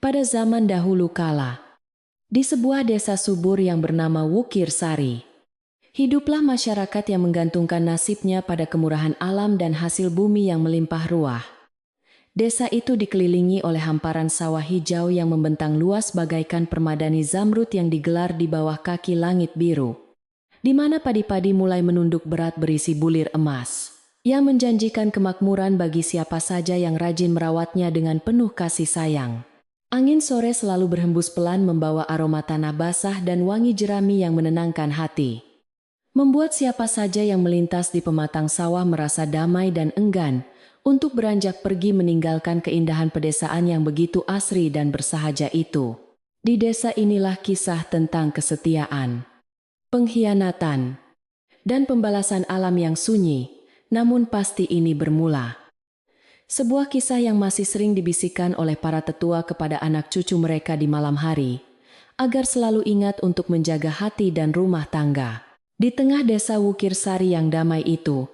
Pada zaman dahulu kala, di sebuah desa subur yang bernama Wukir Sari, hiduplah masyarakat yang menggantungkan nasibnya pada kemurahan alam dan hasil bumi yang melimpah ruah. Desa itu dikelilingi oleh hamparan sawah hijau yang membentang luas bagaikan permadani zamrud yang digelar di bawah kaki langit biru, di mana padi-padi mulai menunduk berat berisi bulir emas, yang menjanjikan kemakmuran bagi siapa saja yang rajin merawatnya dengan penuh kasih sayang. Angin sore selalu berhembus pelan membawa aroma tanah basah dan wangi jerami yang menenangkan hati, membuat siapa saja yang melintas di pematang sawah merasa damai dan enggan untuk beranjak pergi meninggalkan keindahan pedesaan yang begitu asri dan bersahaja itu. Di desa inilah kisah tentang kesetiaan, pengkhianatan, dan pembalasan alam yang sunyi, namun pasti ini bermula. Sebuah kisah yang masih sering dibisikkan oleh para tetua kepada anak cucu mereka di malam hari, agar selalu ingat untuk menjaga hati dan rumah tangga. Di tengah desa Wukir Sari yang damai itu,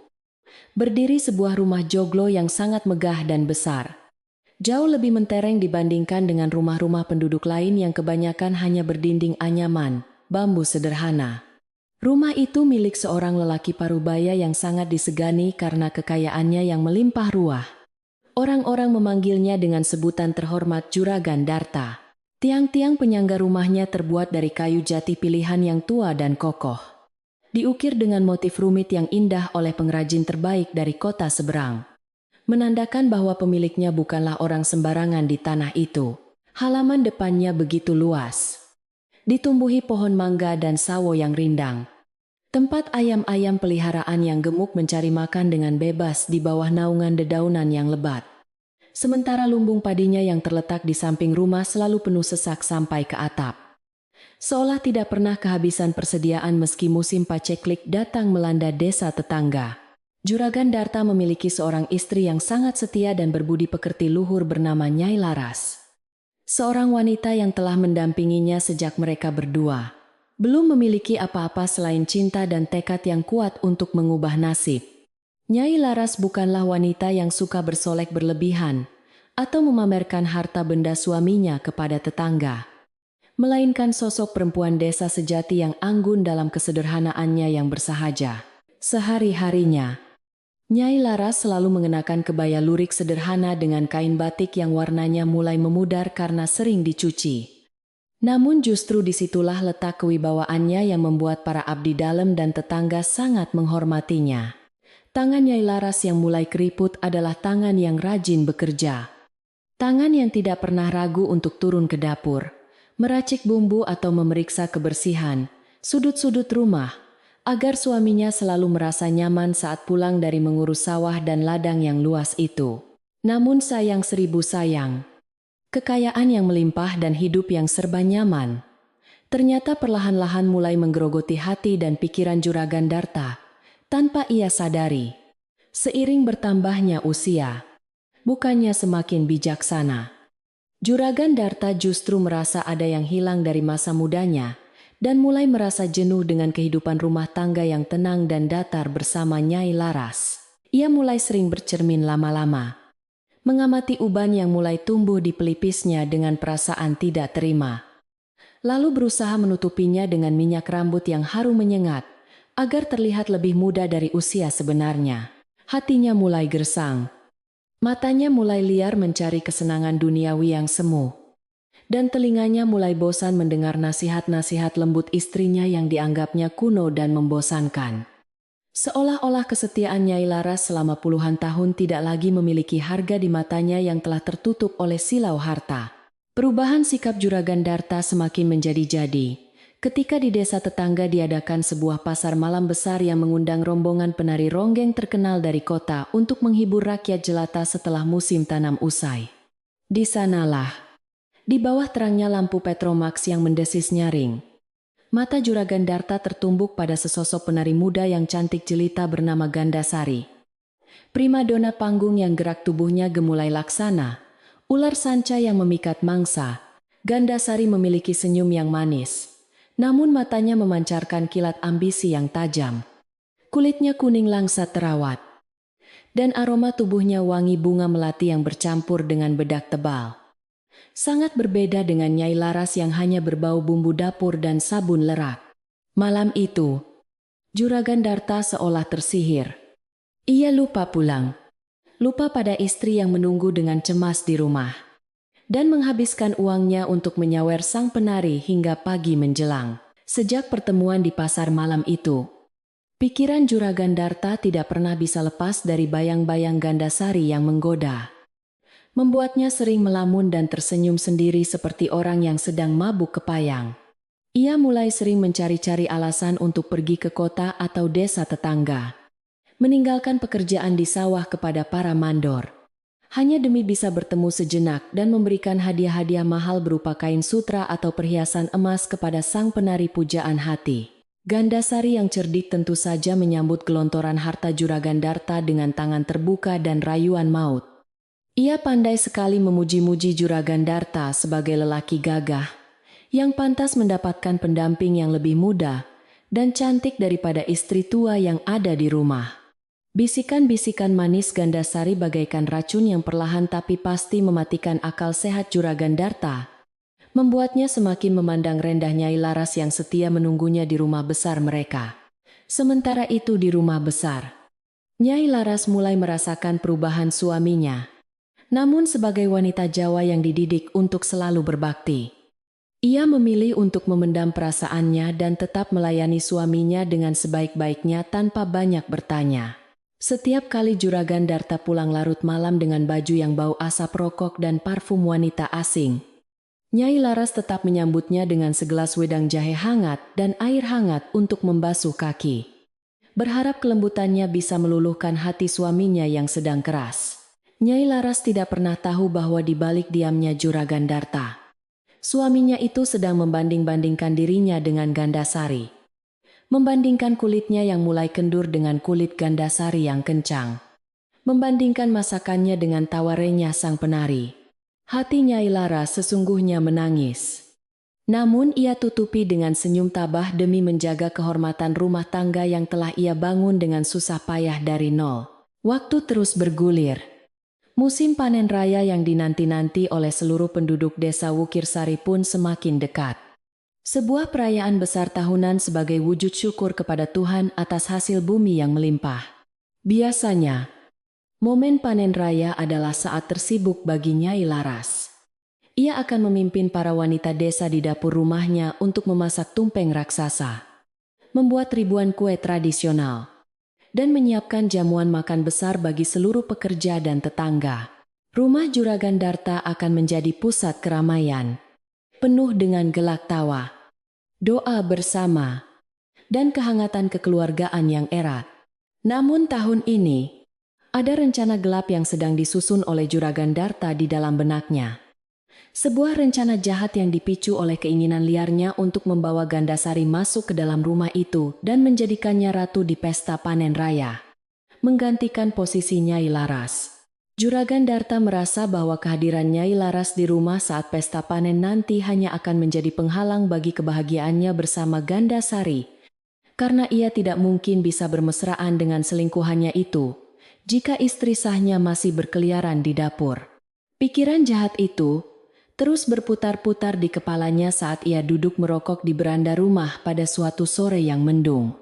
berdiri sebuah rumah joglo yang sangat megah dan besar. Jauh lebih mentereng dibandingkan dengan rumah-rumah penduduk lain yang kebanyakan hanya berdinding anyaman, bambu sederhana. Rumah itu milik seorang lelaki parubaya yang sangat disegani karena kekayaannya yang melimpah ruah. Orang-orang memanggilnya dengan sebutan terhormat Juragan Darta. Tiang-tiang penyangga rumahnya terbuat dari kayu jati pilihan yang tua dan kokoh, diukir dengan motif rumit yang indah oleh pengrajin terbaik dari kota seberang, menandakan bahwa pemiliknya bukanlah orang sembarangan di tanah itu. Halaman depannya begitu luas, ditumbuhi pohon mangga dan sawo yang rindang, tempat ayam-ayam peliharaan yang gemuk mencari makan dengan bebas di bawah naungan dedaunan yang lebat. Sementara lumbung padinya yang terletak di samping rumah selalu penuh sesak sampai ke atap, seolah tidak pernah kehabisan persediaan meski musim paceklik datang melanda desa tetangga. Juragan Darta memiliki seorang istri yang sangat setia dan berbudi pekerti luhur bernama Nyai Laras, seorang wanita yang telah mendampinginya sejak mereka berdua belum memiliki apa-apa selain cinta dan tekad yang kuat untuk mengubah nasib. Nyai Laras bukanlah wanita yang suka bersolek berlebihan atau memamerkan harta benda suaminya kepada tetangga, melainkan sosok perempuan desa sejati yang anggun dalam kesederhanaannya yang bersahaja. Sehari-harinya, Nyai Laras selalu mengenakan kebaya lurik sederhana dengan kain batik yang warnanya mulai memudar karena sering dicuci. Namun justru disitulah letak kewibawaannya yang membuat para abdi dalam dan tetangga sangat menghormatinya. Tangan Nyai Laras yang mulai keriput adalah tangan yang rajin bekerja. Tangan yang tidak pernah ragu untuk turun ke dapur, meracik bumbu atau memeriksa kebersihan sudut-sudut rumah, agar suaminya selalu merasa nyaman saat pulang dari mengurus sawah dan ladang yang luas itu. Namun sayang seribu sayang, kekayaan yang melimpah dan hidup yang serba nyaman ternyata perlahan-lahan mulai menggerogoti hati dan pikiran Juragan Darta tanpa ia sadari. Seiring bertambahnya usia, bukannya semakin bijaksana, Juragan Darta justru merasa ada yang hilang dari masa mudanya dan mulai merasa jenuh dengan kehidupan rumah tangga yang tenang dan datar bersama Nyai Laras. Ia mulai sering bercermin lama-lama, mengamati uban yang mulai tumbuh di pelipisnya dengan perasaan tidak terima, lalu berusaha menutupinya dengan minyak rambut yang harum menyengat, agar terlihat lebih muda dari usia sebenarnya. Hatinya mulai gersang, matanya mulai liar mencari kesenangan duniawi yang semu, dan telinganya mulai bosan mendengar nasihat-nasihat lembut istrinya yang dianggapnya kuno dan membosankan. Seolah-olah kesetiaan Nyai Laras selama puluhan tahun tidak lagi memiliki harga di matanya yang telah tertutup oleh silau harta. Perubahan sikap Juragan Darta semakin menjadi-jadi ketika di desa tetangga diadakan sebuah pasar malam besar yang mengundang rombongan penari ronggeng terkenal dari kota untuk menghibur rakyat jelata setelah musim tanam usai. Di sanalah, di bawah terangnya lampu Petromax yang mendesis nyaring, mata Juragan Darta tertumbuk pada sesosok penari muda yang cantik jelita bernama Gandasari. Primadona panggung yang gerak tubuhnya gemulai laksana ular sanca yang memikat mangsa. Gandasari memiliki senyum yang manis, namun matanya memancarkan kilat ambisi yang tajam. Kulitnya kuning langsat terawat, dan aroma tubuhnya wangi bunga melati yang bercampur dengan bedak tebal. Sangat berbeda dengan Nyai Laras yang hanya berbau bumbu dapur dan sabun lerak. Malam itu, Juragan Darta seolah tersihir. Ia lupa pulang, lupa pada istri yang menunggu dengan cemas di rumah, dan menghabiskan uangnya untuk menyawer sang penari hingga pagi menjelang. Sejak pertemuan di pasar malam itu, pikiran Juragan Darta tidak pernah bisa lepas dari bayang-bayang Gandasari yang menggoda. Membuatnya sering melamun dan tersenyum sendiri seperti orang yang sedang mabuk kepayang. Ia mulai sering mencari-cari alasan untuk pergi ke kota atau desa tetangga, meninggalkan pekerjaan di sawah kepada para mandor, hanya demi bisa bertemu sejenak dan memberikan hadiah-hadiah mahal berupa kain sutra atau perhiasan emas kepada sang penari pujaan hati. Gandasari yang cerdik tentu saja menyambut gelontoran harta Juragan Darta dengan tangan terbuka dan rayuan maut. Ia pandai sekali memuji-muji Juragan Darta sebagai lelaki gagah, yang pantas mendapatkan pendamping yang lebih muda dan cantik daripada istri tua yang ada di rumah. Bisikan-bisikan manis Gandasari bagaikan racun yang perlahan tapi pasti mematikan akal sehat Juragan Darta, membuatnya semakin memandang rendah Nyai Laras yang setia menunggunya di rumah besar mereka. Sementara itu di rumah besar, Nyai Laras mulai merasakan perubahan suaminya. Namun sebagai wanita Jawa yang dididik untuk selalu berbakti, ia memilih untuk memendam perasaannya dan tetap melayani suaminya dengan sebaik-baiknya tanpa banyak bertanya. Setiap kali Juragan Darta pulang larut malam dengan baju yang bau asap rokok dan parfum wanita asing, Nyai Laras tetap menyambutnya dengan segelas wedang jahe hangat dan air hangat untuk membasuh kaki, berharap kelembutannya bisa meluluhkan hati suaminya yang sedang keras. Nyai Laras tidak pernah tahu bahwa di balik diamnya Juragan Darta, suaminya itu sedang membanding-bandingkan dirinya dengan Gandasari. Membandingkan kulitnya yang mulai kendur dengan kulit Gandasari yang kencang. Membandingkan masakannya dengan tawarenya sang penari. Hati Nyai Laras sesungguhnya menangis. Namun ia tutupi dengan senyum tabah demi menjaga kehormatan rumah tangga yang telah ia bangun dengan susah payah dari nol. Waktu terus bergulir. Musim panen raya yang dinanti-nanti oleh seluruh penduduk desa Wukirsari pun semakin dekat. Sebuah perayaan besar tahunan sebagai wujud syukur kepada Tuhan atas hasil bumi yang melimpah. Biasanya, momen panen raya adalah saat tersibuk bagi Nyai Laras. Ia akan memimpin para wanita desa di dapur rumahnya untuk memasak tumpeng raksasa, membuat ribuan kue tradisional, dan menyiapkan jamuan makan besar bagi seluruh pekerja dan tetangga. Rumah Juragan Darta akan menjadi pusat keramaian, penuh dengan gelak tawa, doa bersama, dan kehangatan kekeluargaan yang erat. Namun tahun ini, ada rencana gelap yang sedang disusun oleh Juragan Darta di dalam benaknya. Sebuah rencana jahat yang dipicu oleh keinginan liarnya untuk membawa Gandasari masuk ke dalam rumah itu dan menjadikannya ratu di pesta panen raya, menggantikan posisi Nyai Laras. Juragan Darta merasa bahwa kehadiran Nyai Laras di rumah saat pesta panen nanti hanya akan menjadi penghalang bagi kebahagiaannya bersama Gandasari, karena ia tidak mungkin bisa bermesraan dengan selingkuhannya itu jika istri sahnya masih berkeliaran di dapur. Pikiran jahat itu terus berputar-putar di kepalanya saat ia duduk merokok di beranda rumah pada suatu sore yang mendung,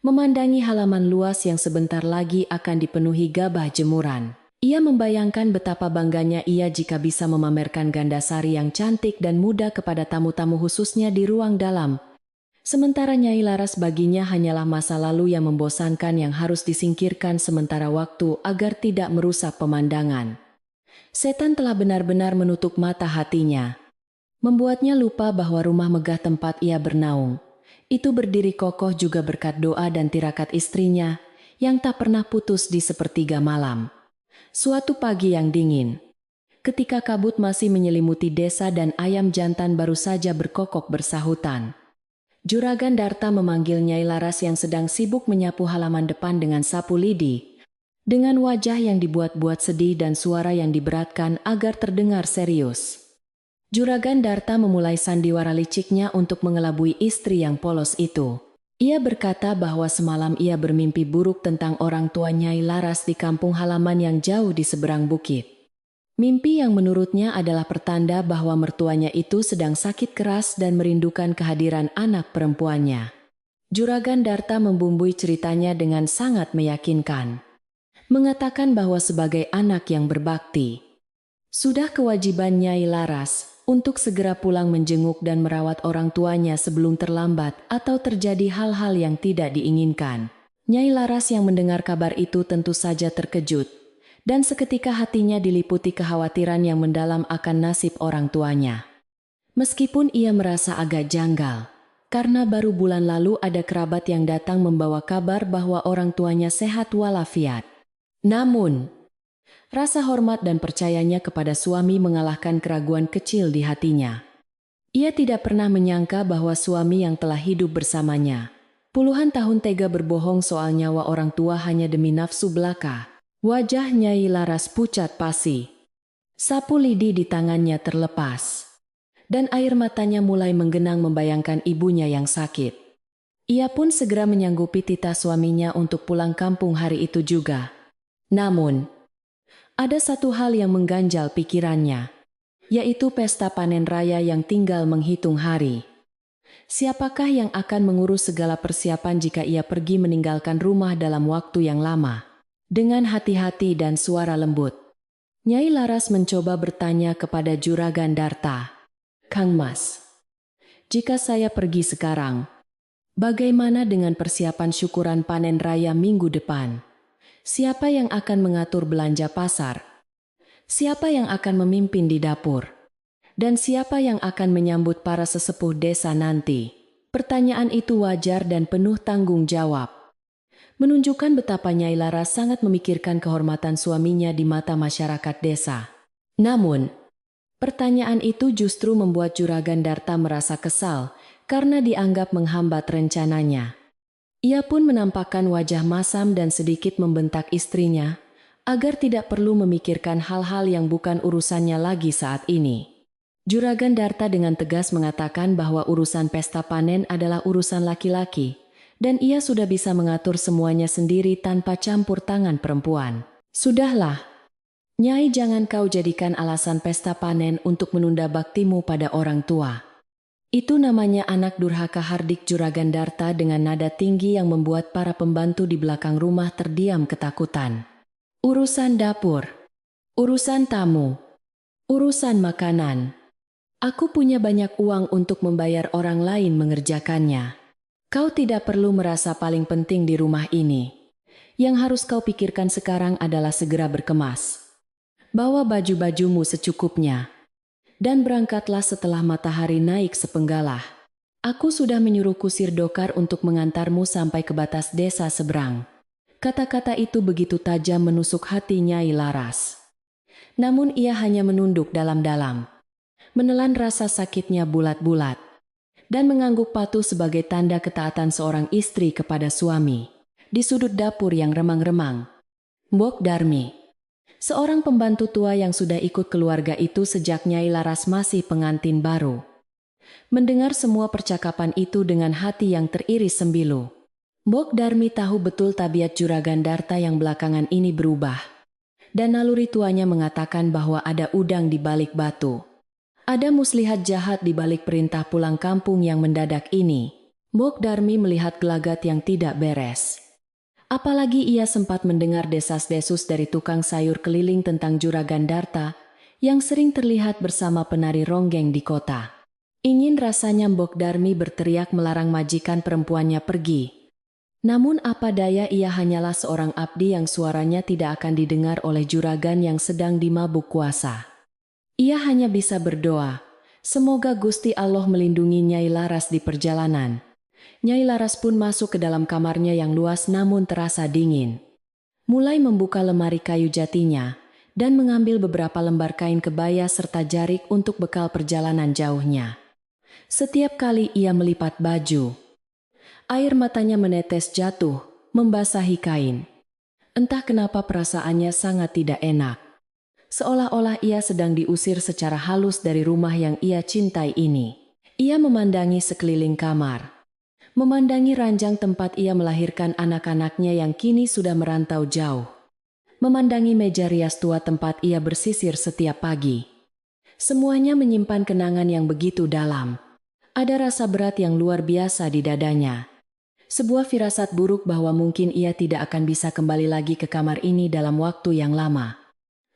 memandangi halaman luas yang sebentar lagi akan dipenuhi gabah jemuran. Ia membayangkan betapa bangganya ia jika bisa memamerkan Gandasari yang cantik dan muda kepada tamu-tamu khususnya di ruang dalam. Sementara Nyai Laras baginya hanyalah masa lalu yang membosankan yang harus disingkirkan sementara waktu agar tidak merusak pemandangan. Setan telah benar-benar menutup mata hatinya, membuatnya lupa bahwa rumah megah tempat ia bernaung itu berdiri kokoh juga berkat doa dan tirakat istrinya yang tak pernah putus di sepertiga malam. Suatu pagi yang dingin, ketika kabut masih menyelimuti desa dan ayam jantan baru saja berkokok bersahutan, Juragan Darta memanggil Nyai Laras yang sedang sibuk menyapu halaman depan dengan sapu lidi, dengan wajah yang dibuat-buat sedih dan suara yang diberatkan agar terdengar serius. Juragan Darta memulai sandiwara liciknya untuk mengelabui istri yang polos itu. Ia berkata bahwa semalam ia bermimpi buruk tentang orang tua Nyai Laras di kampung halaman yang jauh di seberang bukit. Mimpi yang menurutnya adalah pertanda bahwa mertuanya itu sedang sakit keras dan merindukan kehadiran anak perempuannya. Juragan Darta membumbui ceritanya dengan sangat meyakinkan. Mengatakan bahwa sebagai anak yang berbakti, sudah kewajiban Nyai Laras untuk segera pulang menjenguk dan merawat orang tuanya sebelum terlambat atau terjadi hal-hal yang tidak diinginkan. Nyai Laras yang mendengar kabar itu tentu saja terkejut, dan seketika hatinya diliputi kekhawatiran yang mendalam akan nasib orang tuanya. Meskipun ia merasa agak janggal, karena baru bulan lalu ada kerabat yang datang membawa kabar bahwa orang tuanya sehat walafiat. Namun, rasa hormat dan percayanya kepada suami mengalahkan keraguan kecil di hatinya. Ia tidak pernah menyangka bahwa suami yang telah hidup bersamanya puluhan tahun tega berbohong soal nyawa orang tua hanya demi nafsu belaka. Wajah Nyai Laras pucat pasi. Sapu lidi di tangannya terlepas, dan air matanya mulai menggenang membayangkan ibunya yang sakit. Ia pun segera menyanggupi titah suaminya untuk pulang kampung hari itu juga. Namun, ada satu hal yang mengganjal pikirannya, yaitu pesta panen raya yang tinggal menghitung hari. Siapakah yang akan mengurus segala persiapan jika ia pergi meninggalkan rumah dalam waktu yang lama? Dengan hati-hati dan suara lembut, Nyai Laras mencoba bertanya kepada Juragan Darta. Kang Mas, jika saya pergi sekarang, bagaimana dengan persiapan syukuran panen raya minggu depan? Siapa yang akan mengatur belanja pasar? Siapa yang akan memimpin di dapur? Dan siapa yang akan menyambut para sesepuh desa nanti? Pertanyaan itu wajar dan penuh tanggung jawab, menunjukkan betapa Nyai Laras sangat memikirkan kehormatan suaminya di mata masyarakat desa. Namun, pertanyaan itu justru membuat Juragan Darta merasa kesal karena dianggap menghambat rencananya. Ia pun menampakkan wajah masam dan sedikit membentak istrinya agar tidak perlu memikirkan hal-hal yang bukan urusannya lagi saat ini. Juragan Darta dengan tegas mengatakan bahwa urusan pesta panen adalah urusan laki-laki, dan ia sudah bisa mengatur semuanya sendiri tanpa campur tangan perempuan. Sudahlah, Nyai, jangan kau jadikan alasan pesta panen untuk menunda baktimu pada orang tua. Itu namanya anak durhaka, hardik Juragan Darta dengan nada tinggi yang membuat para pembantu di belakang rumah terdiam ketakutan. Urusan dapur, urusan tamu, urusan makanan. Aku punya banyak uang untuk membayar orang lain mengerjakannya. Kau tidak perlu merasa paling penting di rumah ini. Yang harus kau pikirkan sekarang adalah segera berkemas. Bawa baju-bajumu secukupnya, dan berangkatlah setelah matahari naik sepenggalah. Aku sudah menyuruh kusir Dokar untuk mengantarmu sampai ke batas desa seberang. Kata-kata itu begitu tajam menusuk hati Nyai Laras. Namun ia hanya menunduk dalam-dalam, menelan rasa sakitnya bulat-bulat, dan mengangguk patuh sebagai tanda ketaatan seorang istri kepada suami. Di sudut dapur yang remang-remang, Mbok Darmi, seorang pembantu tua yang sudah ikut keluarga itu sejak Nyai Laras masih pengantin baru, mendengar semua percakapan itu dengan hati yang teriris sembilu. Mbok Darmi tahu betul tabiat Juragan Darta yang belakangan ini berubah, dan naluri tuanya mengatakan bahwa ada udang di balik batu. Ada muslihat jahat di balik perintah pulang kampung yang mendadak ini. Mbok Darmi melihat gelagat yang tidak beres. Apalagi ia sempat mendengar desas-desus dari tukang sayur keliling tentang Juragan Darta yang sering terlihat bersama penari ronggeng di kota. Ingin rasanya Mbok Darmi berteriak melarang majikan perempuannya pergi. Namun apa daya, ia hanyalah seorang abdi yang suaranya tidak akan didengar oleh juragan yang sedang dimabuk kuasa. Ia hanya bisa berdoa, semoga Gusti Allah melindungi Nyai Laras di perjalanan. Nyai Laras pun masuk ke dalam kamarnya yang luas namun terasa dingin. Mulai membuka lemari kayu jatinya dan mengambil beberapa lembar kain kebaya serta jarik untuk bekal perjalanan jauhnya. Setiap kali ia melipat baju, air matanya menetes jatuh, membasahi kain. Entah kenapa perasaannya sangat tidak enak. Seolah-olah ia sedang diusir secara halus dari rumah yang ia cintai ini. Ia memandangi sekeliling kamar, memandangi ranjang tempat ia melahirkan anak-anaknya yang kini sudah merantau jauh. memandangi meja rias tua tempat ia bersisir setiap pagi. Semuanya menyimpan kenangan yang begitu dalam. Ada rasa berat yang luar biasa di dadanya. Sebuah firasat buruk bahwa mungkin ia tidak akan bisa kembali lagi ke kamar ini dalam waktu yang lama.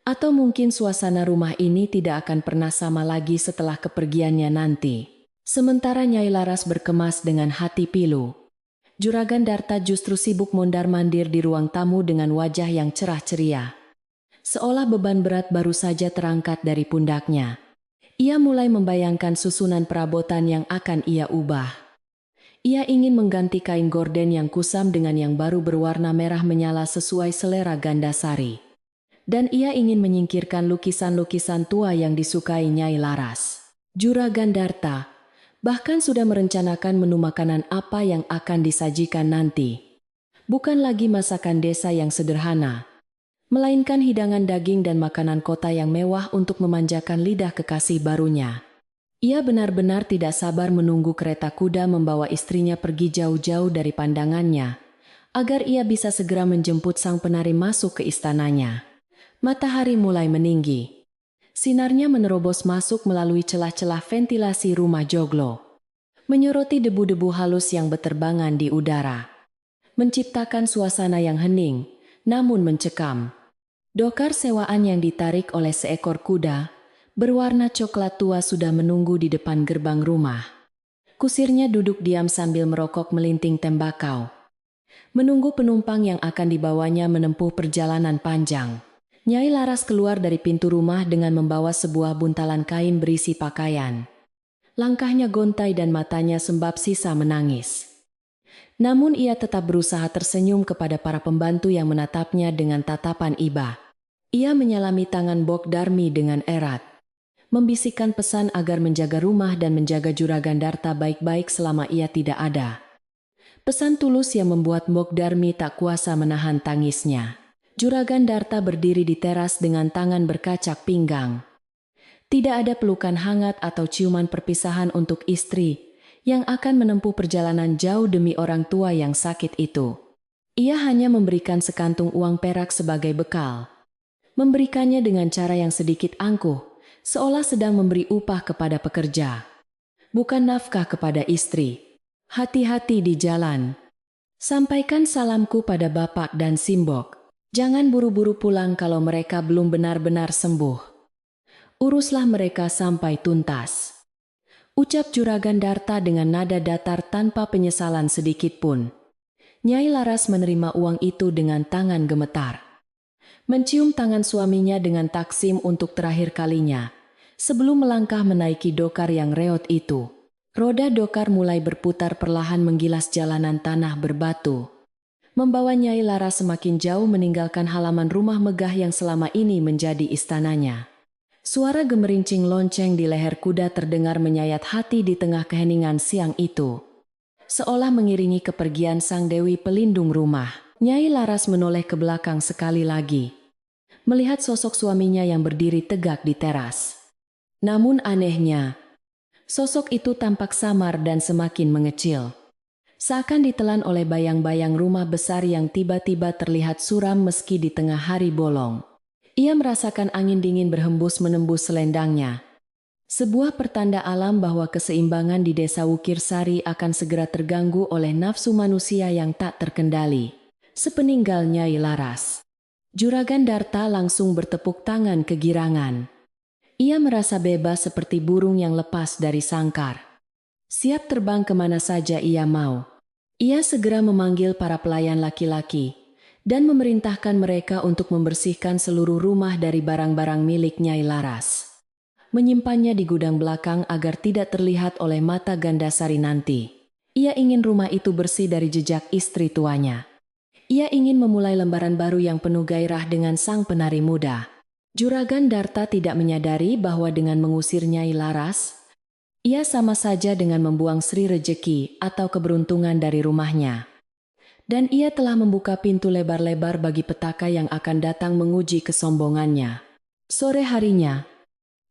Atau mungkin suasana rumah ini tidak akan pernah sama lagi setelah kepergiannya nanti. Sementara Nyai Laras berkemas dengan hati pilu. Juragan Darta justru sibuk mondar-mandir di ruang tamu dengan wajah yang cerah ceria. Seolah beban berat baru saja terangkat dari pundaknya. Ia mulai membayangkan susunan perabotan yang akan ia ubah. Ia ingin mengganti kain gorden yang kusam dengan yang baru berwarna merah menyala sesuai selera Gandasari. Dan ia ingin menyingkirkan lukisan-lukisan tua yang disukai Nyai Laras. Juragan Darta bahkan sudah merencanakan menu makanan apa yang akan disajikan nanti. Bukan lagi masakan desa yang sederhana, melainkan hidangan daging dan makanan kota yang mewah untuk memanjakan lidah kekasih barunya. Ia benar-benar tidak sabar menunggu kereta kuda membawa istrinya pergi jauh-jauh dari pandangannya, agar ia bisa segera menjemput sang penari masuk ke istananya. Matahari mulai meninggi. Sinarnya menerobos masuk melalui celah-celah ventilasi rumah joglo, menyoroti debu-debu halus yang berterbangan di udara, menciptakan suasana yang hening, namun mencekam. Dokar sewaan yang ditarik oleh seekor kuda berwarna coklat tua sudah menunggu di depan gerbang rumah. Kusirnya duduk diam sambil merokok melinting tembakau, menunggu penumpang yang akan dibawanya menempuh perjalanan panjang. Nyai Laras keluar dari pintu rumah dengan membawa sebuah buntalan kain berisi pakaian. Langkahnya gontai dan matanya sembab sisa menangis. Namun ia tetap berusaha tersenyum kepada para pembantu yang menatapnya dengan tatapan iba. Ia menyalami tangan Bok Darmi dengan erat, membisikkan pesan agar menjaga rumah dan menjaga Juragan Darta baik-baik selama ia tidak ada. Pesan tulus yang membuat Bok Darmi tak kuasa menahan tangisnya. Juragan Darta berdiri di teras dengan tangan berkacak pinggang. Tidak ada pelukan hangat atau ciuman perpisahan untuk istri yang akan menempuh perjalanan jauh demi orang tua yang sakit itu. Ia hanya memberikan sekantung uang perak sebagai bekal. Memberikannya dengan cara yang sedikit angkuh, seolah sedang memberi upah kepada pekerja, bukan nafkah kepada istri. Hati-hati di jalan. Sampaikan salamku pada Bapak dan Simbok. Jangan buru-buru pulang kalau mereka belum benar-benar sembuh. Uruslah mereka sampai tuntas. Ucap Juragan Darta dengan nada datar tanpa penyesalan sedikit pun. Nyai Laras menerima uang itu dengan tangan gemetar. Mencium tangan suaminya dengan taksim untuk terakhir kalinya, sebelum melangkah menaiki dokar yang reot itu. Roda dokar mulai berputar perlahan menggilas jalanan tanah berbatu, membawa Nyai Laras semakin jauh meninggalkan halaman rumah megah yang selama ini menjadi istananya. Suara gemerincing lonceng di leher kuda terdengar menyayat hati di tengah keheningan siang itu. Seolah mengiringi kepergian sang Dewi pelindung rumah, Nyai Laras menoleh ke belakang sekali lagi, melihat sosok suaminya yang berdiri tegak di teras. Namun anehnya, sosok itu tampak samar dan semakin mengecil. Seakan ditelan oleh bayang-bayang rumah besar yang tiba-tiba terlihat suram meski di tengah hari bolong. Ia merasakan angin dingin berhembus menembus selendangnya. Sebuah pertanda alam bahwa keseimbangan di desa Wukirsari akan segera terganggu oleh nafsu manusia yang tak terkendali. Sepeninggal Nyai Laras, Juragan Darta langsung bertepuk tangan kegirangan. Ia merasa bebas seperti burung yang lepas dari sangkar, siap terbang kemana saja ia mau. Ia segera memanggil para pelayan laki-laki dan memerintahkan mereka untuk membersihkan seluruh rumah dari barang-barang milik Nyai Laras, menyimpannya di gudang belakang agar tidak terlihat oleh mata Gandasari nanti. Ia ingin rumah itu bersih dari jejak istri tuanya. Ia ingin memulai lembaran baru yang penuh gairah dengan sang penari muda. Juragan Darta tidak menyadari bahwa dengan mengusir Nyai Laras, ia sama saja dengan membuang Sri Rejeki atau keberuntungan dari rumahnya. Dan ia telah membuka pintu lebar-lebar bagi petaka yang akan datang menguji kesombongannya. Sore harinya,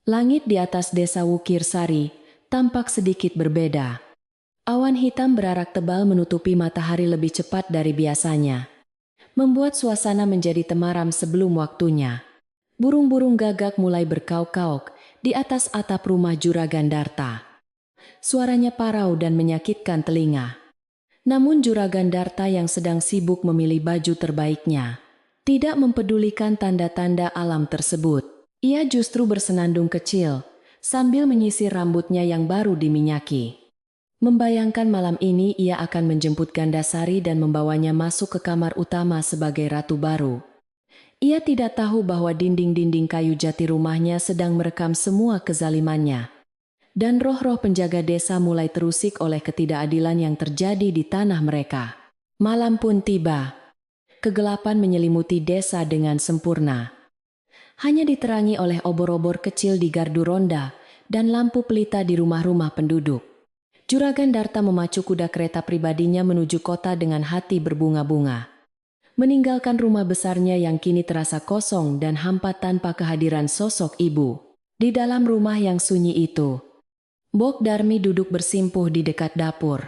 langit di atas desa Wukirsari tampak sedikit berbeda. Awan hitam berarak tebal menutupi matahari lebih cepat dari biasanya, membuat suasana menjadi temaram sebelum waktunya. Burung-burung gagak mulai berkauk-kauk di atas atap rumah Juragan Darta. Suaranya parau dan menyakitkan telinga. Namun Juragan Darta yang sedang sibuk memilih baju terbaiknya tidak mempedulikan tanda-tanda alam tersebut. Ia justru bersenandung kecil sambil menyisir rambutnya yang baru diminyaki. Membayangkan malam ini ia akan menjemput Gandasari dan membawanya masuk ke kamar utama sebagai ratu baru. Ia tidak tahu bahwa dinding-dinding kayu jati rumahnya sedang merekam semua kezalimannya. Dan roh-roh penjaga desa mulai terusik oleh ketidakadilan yang terjadi di tanah mereka. Malam pun tiba. Kegelapan menyelimuti desa dengan sempurna. Hanya diterangi oleh obor-obor kecil di gardu ronda dan lampu pelita di rumah-rumah penduduk. Juragan Darta memacu kuda kereta pribadinya menuju kota dengan hati berbunga-bunga. Meninggalkan rumah besarnya yang kini terasa kosong dan hampa tanpa kehadiran sosok ibu. Di dalam rumah yang sunyi itu, Bok Darmi duduk bersimpuh di dekat dapur,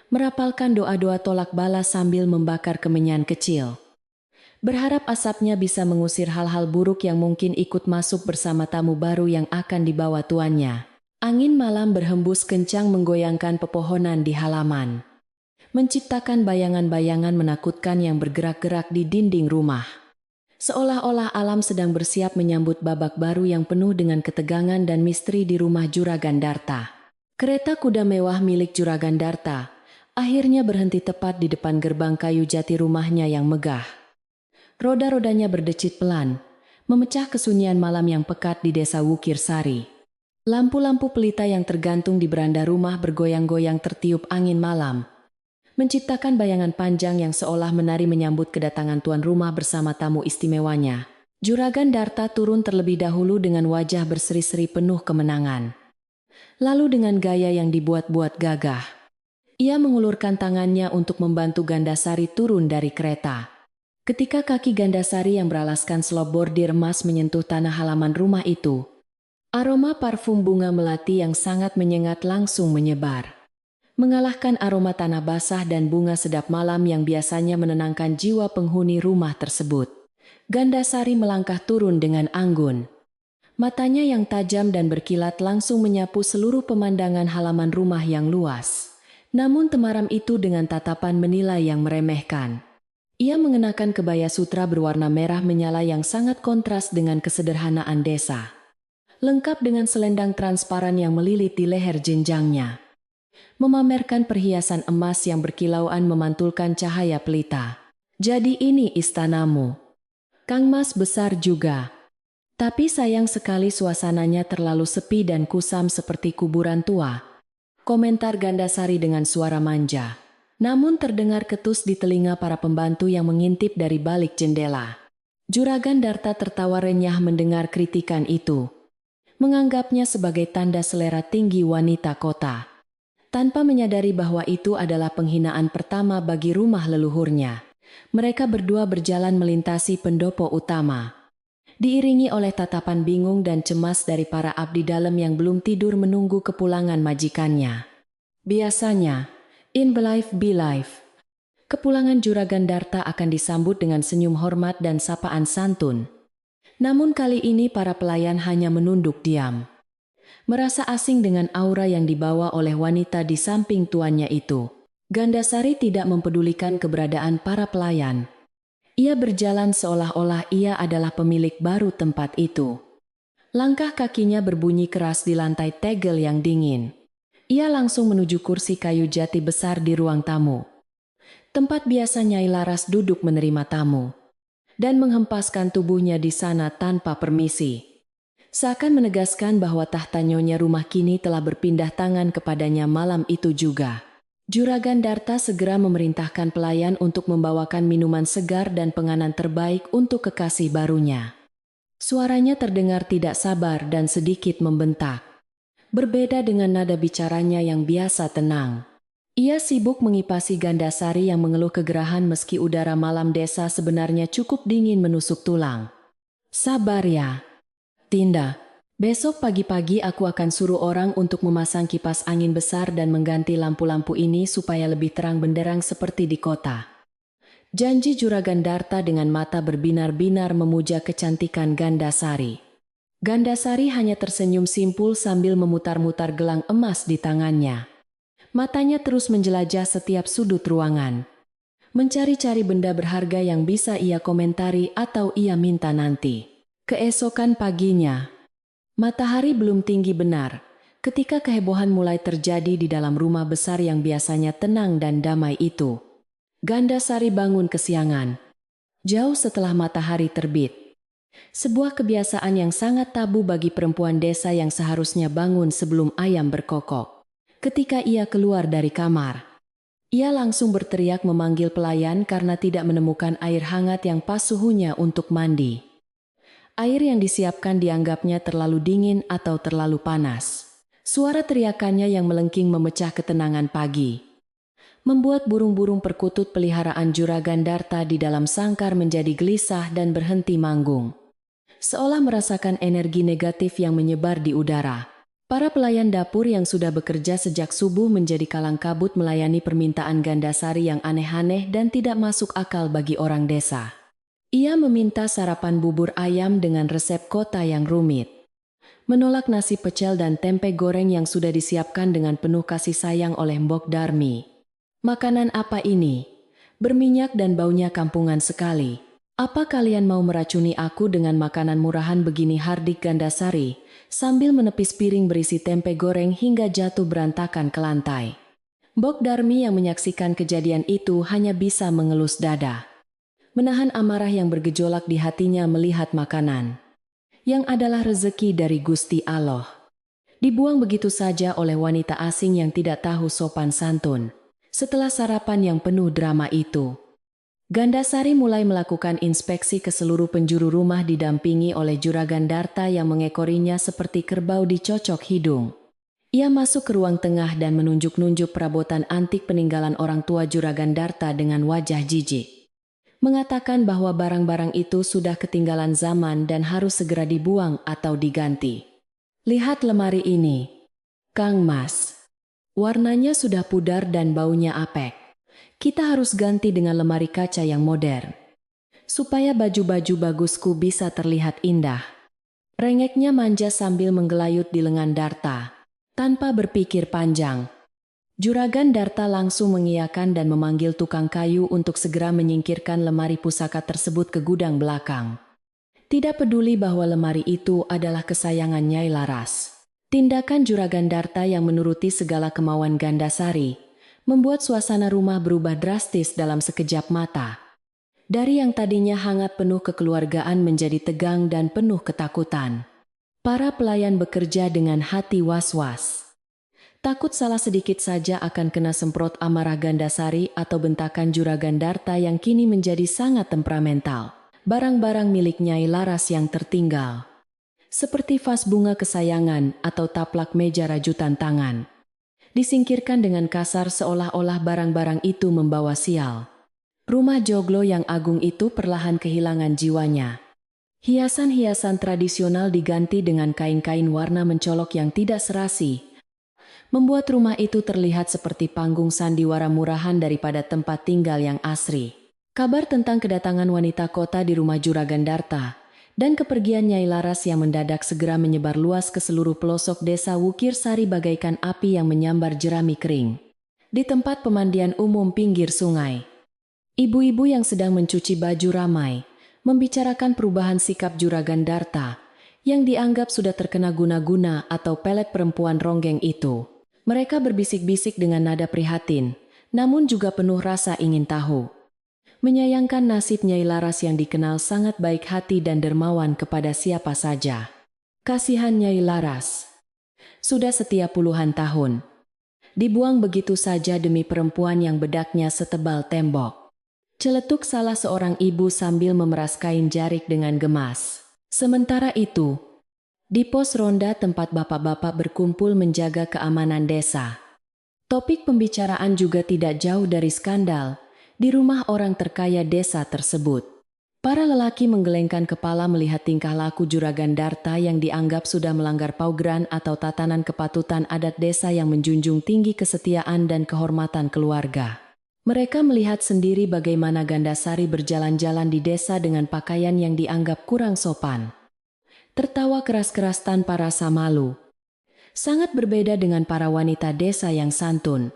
merapalkan doa-doa tolak bala sambil membakar kemenyan kecil. Berharap asapnya bisa mengusir hal-hal buruk yang mungkin ikut masuk bersama tamu baru yang akan dibawa tuannya. Angin malam berhembus kencang menggoyangkan pepohonan di halaman, menciptakan bayangan-bayangan menakutkan yang bergerak-gerak di dinding rumah. Seolah-olah alam sedang bersiap menyambut babak baru yang penuh dengan ketegangan dan misteri di rumah Juragan Darta. Kereta kuda mewah milik Juragan Darta akhirnya berhenti tepat di depan gerbang kayu jati rumahnya yang megah. Roda-rodanya berdecit pelan, memecah kesunyian malam yang pekat di desa Wukir Sari. Lampu-lampu pelita yang tergantung di beranda rumah bergoyang-goyang tertiup angin malam, menciptakan bayangan panjang yang seolah menari menyambut kedatangan tuan rumah bersama tamu istimewanya. Juragan Darta turun terlebih dahulu dengan wajah berseri-seri penuh kemenangan. Lalu dengan gaya yang dibuat-buat gagah, ia mengulurkan tangannya untuk membantu Gandasari turun dari kereta. Ketika kaki Gandasari yang beralaskan selop bordir emas menyentuh tanah halaman rumah itu, aroma parfum bunga melati yang sangat menyengat langsung menyebar, mengalahkan aroma tanah basah dan bunga sedap malam yang biasanya menenangkan jiwa penghuni rumah tersebut. Gandasari melangkah turun dengan anggun. Matanya yang tajam dan berkilat langsung menyapu seluruh pemandangan halaman rumah yang luas. Namun temaram itu dengan tatapan menilai yang meremehkan. Ia mengenakan kebaya sutra berwarna merah menyala yang sangat kontras dengan kesederhanaan desa, lengkap dengan selendang transparan yang melilit di leher jenjangnya, memamerkan perhiasan emas yang berkilauan memantulkan cahaya pelita. Jadi ini istanamu, Kang Mas besar juga. Tapi sayang sekali suasananya terlalu sepi dan kusam seperti kuburan tua, komentar Gandasari dengan suara manja. Namun terdengar ketus di telinga para pembantu yang mengintip dari balik jendela. Juragan Darta tertawa renyah mendengar kritikan itu, menganggapnya sebagai tanda selera tinggi wanita kota, tanpa menyadari bahwa itu adalah penghinaan pertama bagi rumah leluhurnya. Mereka berdua berjalan melintasi pendopo utama, diiringi oleh tatapan bingung dan cemas dari para abdi dalam yang belum tidur menunggu kepulangan majikannya. Biasanya, in life be life, kepulangan Juragan Darta akan disambut dengan senyum hormat dan sapaan santun. Namun kali ini para pelayan hanya menunduk diam, merasa asing dengan aura yang dibawa oleh wanita di samping tuannya itu. Gandasari tidak mempedulikan keberadaan para pelayan. Ia berjalan seolah-olah ia adalah pemilik baru tempat itu. Langkah kakinya berbunyi keras di lantai tegel yang dingin. Ia langsung menuju kursi kayu jati besar di ruang tamu, tempat biasa Nyai Laras duduk menerima tamu, dan menghempaskan tubuhnya di sana tanpa permisi. Seakan menegaskan bahwa tahta nyonya rumah kini telah berpindah tangan kepadanya malam itu juga. Juragan Darta segera memerintahkan pelayan untuk membawakan minuman segar dan penganan terbaik untuk kekasih barunya. Suaranya terdengar tidak sabar dan sedikit membentak, berbeda dengan nada bicaranya yang biasa tenang. Ia sibuk mengipasi Gandasari yang mengeluh kegerahan meski udara malam desa sebenarnya cukup dingin menusuk tulang. Sabar ya, Tinda. Besok pagi-pagi aku akan suruh orang untuk memasang kipas angin besar dan mengganti lampu-lampu ini supaya lebih terang benderang seperti di kota. Janji Juragan Darta dengan mata berbinar-binar memuja kecantikan Gandasari. Gandasari hanya tersenyum simpul sambil memutar-mutar gelang emas di tangannya. Matanya terus menjelajah setiap sudut ruangan, mencari-cari benda berharga yang bisa ia komentari atau ia minta nanti. Keesokan paginya, matahari belum tinggi benar ketika kehebohan mulai terjadi di dalam rumah besar yang biasanya tenang dan damai itu. Gandasari bangun kesiangan, jauh setelah matahari terbit. Sebuah kebiasaan yang sangat tabu bagi perempuan desa yang seharusnya bangun sebelum ayam berkokok. Ketika ia keluar dari kamar, ia langsung berteriak memanggil pelayan karena tidak menemukan air hangat yang pas suhunya untuk mandi. Air yang disiapkan dianggapnya terlalu dingin atau terlalu panas. Suara teriakannya yang melengking memecah ketenangan pagi, membuat burung-burung perkutut peliharaan Juragan Darta di dalam sangkar menjadi gelisah dan berhenti manggung, seolah merasakan energi negatif yang menyebar di udara. Para pelayan dapur yang sudah bekerja sejak subuh menjadi kalang kabut melayani permintaan Gandasari yang aneh-aneh dan tidak masuk akal bagi orang desa. Ia meminta sarapan bubur ayam dengan resep kota yang rumit, menolak nasi pecel dan tempe goreng yang sudah disiapkan dengan penuh kasih sayang oleh Mbok Darmi. Makanan apa ini? Berminyak dan baunya kampungan sekali. Apa kalian mau meracuni aku dengan makanan murahan begini, hardik Gandasari, sambil menepis piring berisi tempe goreng hingga jatuh berantakan ke lantai. Mbok Darmi yang menyaksikan kejadian itu hanya bisa mengelus dada, menahan amarah yang bergejolak di hatinya melihat makanan, yang adalah rezeki dari Gusti Allah, dibuang begitu saja oleh wanita asing yang tidak tahu sopan santun. Setelah sarapan yang penuh drama itu, Gandasari mulai melakukan inspeksi ke seluruh penjuru rumah didampingi oleh Juragan Darta yang mengekorinya seperti kerbau dicocok hidung. Ia masuk ke ruang tengah dan menunjuk-nunjuk perabotan antik peninggalan orang tua Juragan Darta dengan wajah jijik, mengatakan bahwa barang-barang itu sudah ketinggalan zaman dan harus segera dibuang atau diganti. Lihat lemari ini, Kang Mas. Warnanya sudah pudar dan baunya apek. Kita harus ganti dengan lemari kaca yang modern, supaya baju-baju bagusku bisa terlihat indah. Rengeknya manja sambil menggelayut di lengan Darta. Tanpa berpikir panjang, Juragan Darta langsung mengiyakan dan memanggil tukang kayu untuk segera menyingkirkan lemari pusaka tersebut ke gudang belakang. Tidak peduli bahwa lemari itu adalah kesayangan Nyai Laras. Tindakan Juragan Darta yang menuruti segala kemauan Gandasari membuat suasana rumah berubah drastis dalam sekejap mata. Dari yang tadinya hangat penuh kekeluargaan menjadi tegang dan penuh ketakutan. Para pelayan bekerja dengan hati was-was, takut salah sedikit saja akan kena semprot amarah Gandasari atau bentakan Juragan Darta yang kini menjadi sangat temperamental. Barang-barang milik Nyai Laras yang tertinggal, seperti vas bunga kesayangan atau taplak meja rajutan tangan, disingkirkan dengan kasar seolah-olah barang-barang itu membawa sial. Rumah joglo yang agung itu perlahan kehilangan jiwanya. Hiasan-hiasan tradisional diganti dengan kain-kain warna mencolok yang tidak serasi, membuat rumah itu terlihat seperti panggung sandiwara murahan daripada tempat tinggal yang asri. Kabar tentang kedatangan wanita kota di rumah Juragan Darta dan kepergian Nyai Laras yang mendadak segera menyebar luas ke seluruh pelosok desa Wukir Sari bagaikan api yang menyambar jerami kering di tempat pemandian umum pinggir sungai. Ibu-ibu yang sedang mencuci baju ramai membicarakan perubahan sikap Juragan Darta yang dianggap sudah terkena guna-guna atau pelet perempuan ronggeng itu. Mereka berbisik-bisik dengan nada prihatin, namun juga penuh rasa ingin tahu. Menyayangkan nasib Nyai Laras yang dikenal sangat baik hati dan dermawan kepada siapa saja. Kasihan Nyai Laras, sudah setia puluhan tahun, dibuang begitu saja demi perempuan yang bedaknya setebal tembok. Celetuk salah seorang ibu sambil memeras kain jarik dengan gemas. Sementara itu, di pos ronda tempat bapak-bapak berkumpul menjaga keamanan desa, topik pembicaraan juga tidak jauh dari skandal di rumah orang terkaya desa tersebut. Para lelaki menggelengkan kepala melihat tingkah laku Juragan Darta yang dianggap sudah melanggar paugran atau tatanan kepatutan adat desa yang menjunjung tinggi kesetiaan dan kehormatan keluarga. Mereka melihat sendiri bagaimana Gandasari berjalan-jalan di desa dengan pakaian yang dianggap kurang sopan. Tertawa keras-keras tanpa rasa malu. Sangat berbeda dengan para wanita desa yang santun.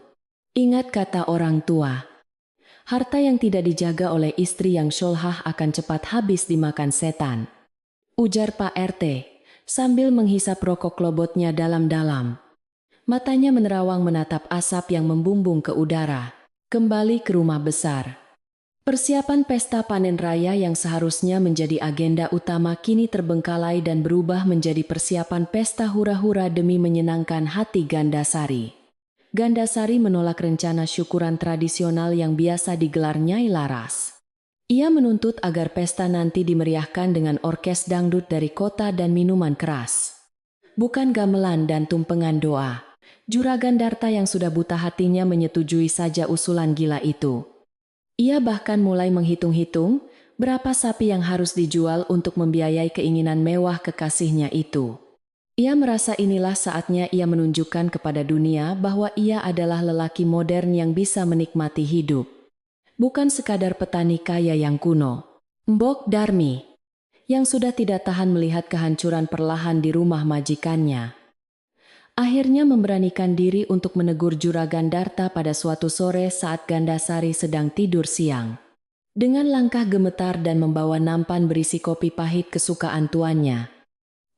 Ingat kata orang tua, harta yang tidak dijaga oleh istri yang syolhah akan cepat habis dimakan setan. Ujar Pak RT, sambil menghisap rokok klobotnya dalam-dalam. Matanya menerawang menatap asap yang membumbung ke udara. Kembali ke rumah besar. Persiapan pesta panen raya yang seharusnya menjadi agenda utama kini terbengkalai dan berubah menjadi persiapan pesta hura-hura demi menyenangkan hati Gandasari. Gandasari menolak rencana syukuran tradisional yang biasa digelar Nyai Laras. Ia menuntut agar pesta nanti dimeriahkan dengan orkes dangdut dari kota dan minuman keras. Bukan gamelan dan tumpengan doa. Juragan Darta yang sudah buta hatinya menyetujui saja usulan gila itu. Ia bahkan mulai menghitung-hitung berapa sapi yang harus dijual untuk membiayai keinginan mewah kekasihnya itu. Ia merasa inilah saatnya ia menunjukkan kepada dunia bahwa ia adalah lelaki modern yang bisa menikmati hidup. Bukan sekadar petani kaya yang kuno. Mbok Darmi, yang sudah tidak tahan melihat kehancuran perlahan di rumah majikannya. Akhirnya memberanikan diri untuk menegur Juragan Darta pada suatu sore saat Gandasari sedang tidur siang. Dengan langkah gemetar dan membawa nampan berisi kopi pahit kesukaan tuannya,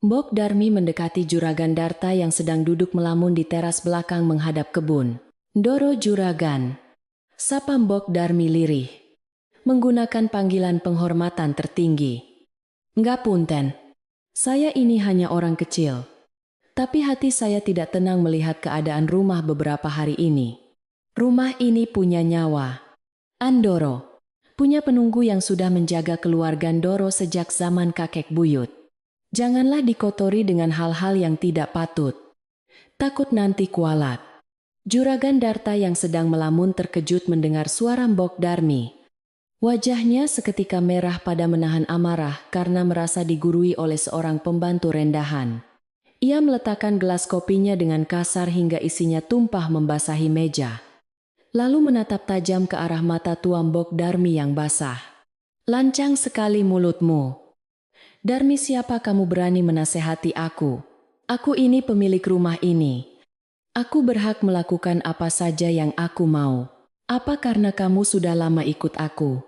Mbok Darmi mendekati Juragan Darta yang sedang duduk melamun di teras belakang menghadap kebun. "Ndoro Juragan," sapa Mbok Darmi lirih, menggunakan panggilan penghormatan tertinggi. "Nggak punten, saya ini hanya orang kecil. Tapi hati saya tidak tenang melihat keadaan rumah beberapa hari ini. Rumah ini punya nyawa. Andoro, punya penunggu yang sudah menjaga keluarga Ndoro sejak zaman kakek buyut. Janganlah dikotori dengan hal-hal yang tidak patut. Takut nanti kualat." Juragan Darta yang sedang melamun terkejut mendengar suara Mbok Darmi. Wajahnya seketika merah pada menahan amarah karena merasa digurui oleh seorang pembantu rendahan. Ia meletakkan gelas kopinya dengan kasar hingga isinya tumpah membasahi meja. Lalu menatap tajam ke arah mata tua Mbok Darmi yang basah. "Lancang sekali mulutmu. Darmi, siapa kamu berani menasehati aku? Aku ini pemilik rumah ini. Aku berhak melakukan apa saja yang aku mau. Apa karena kamu sudah lama ikut aku?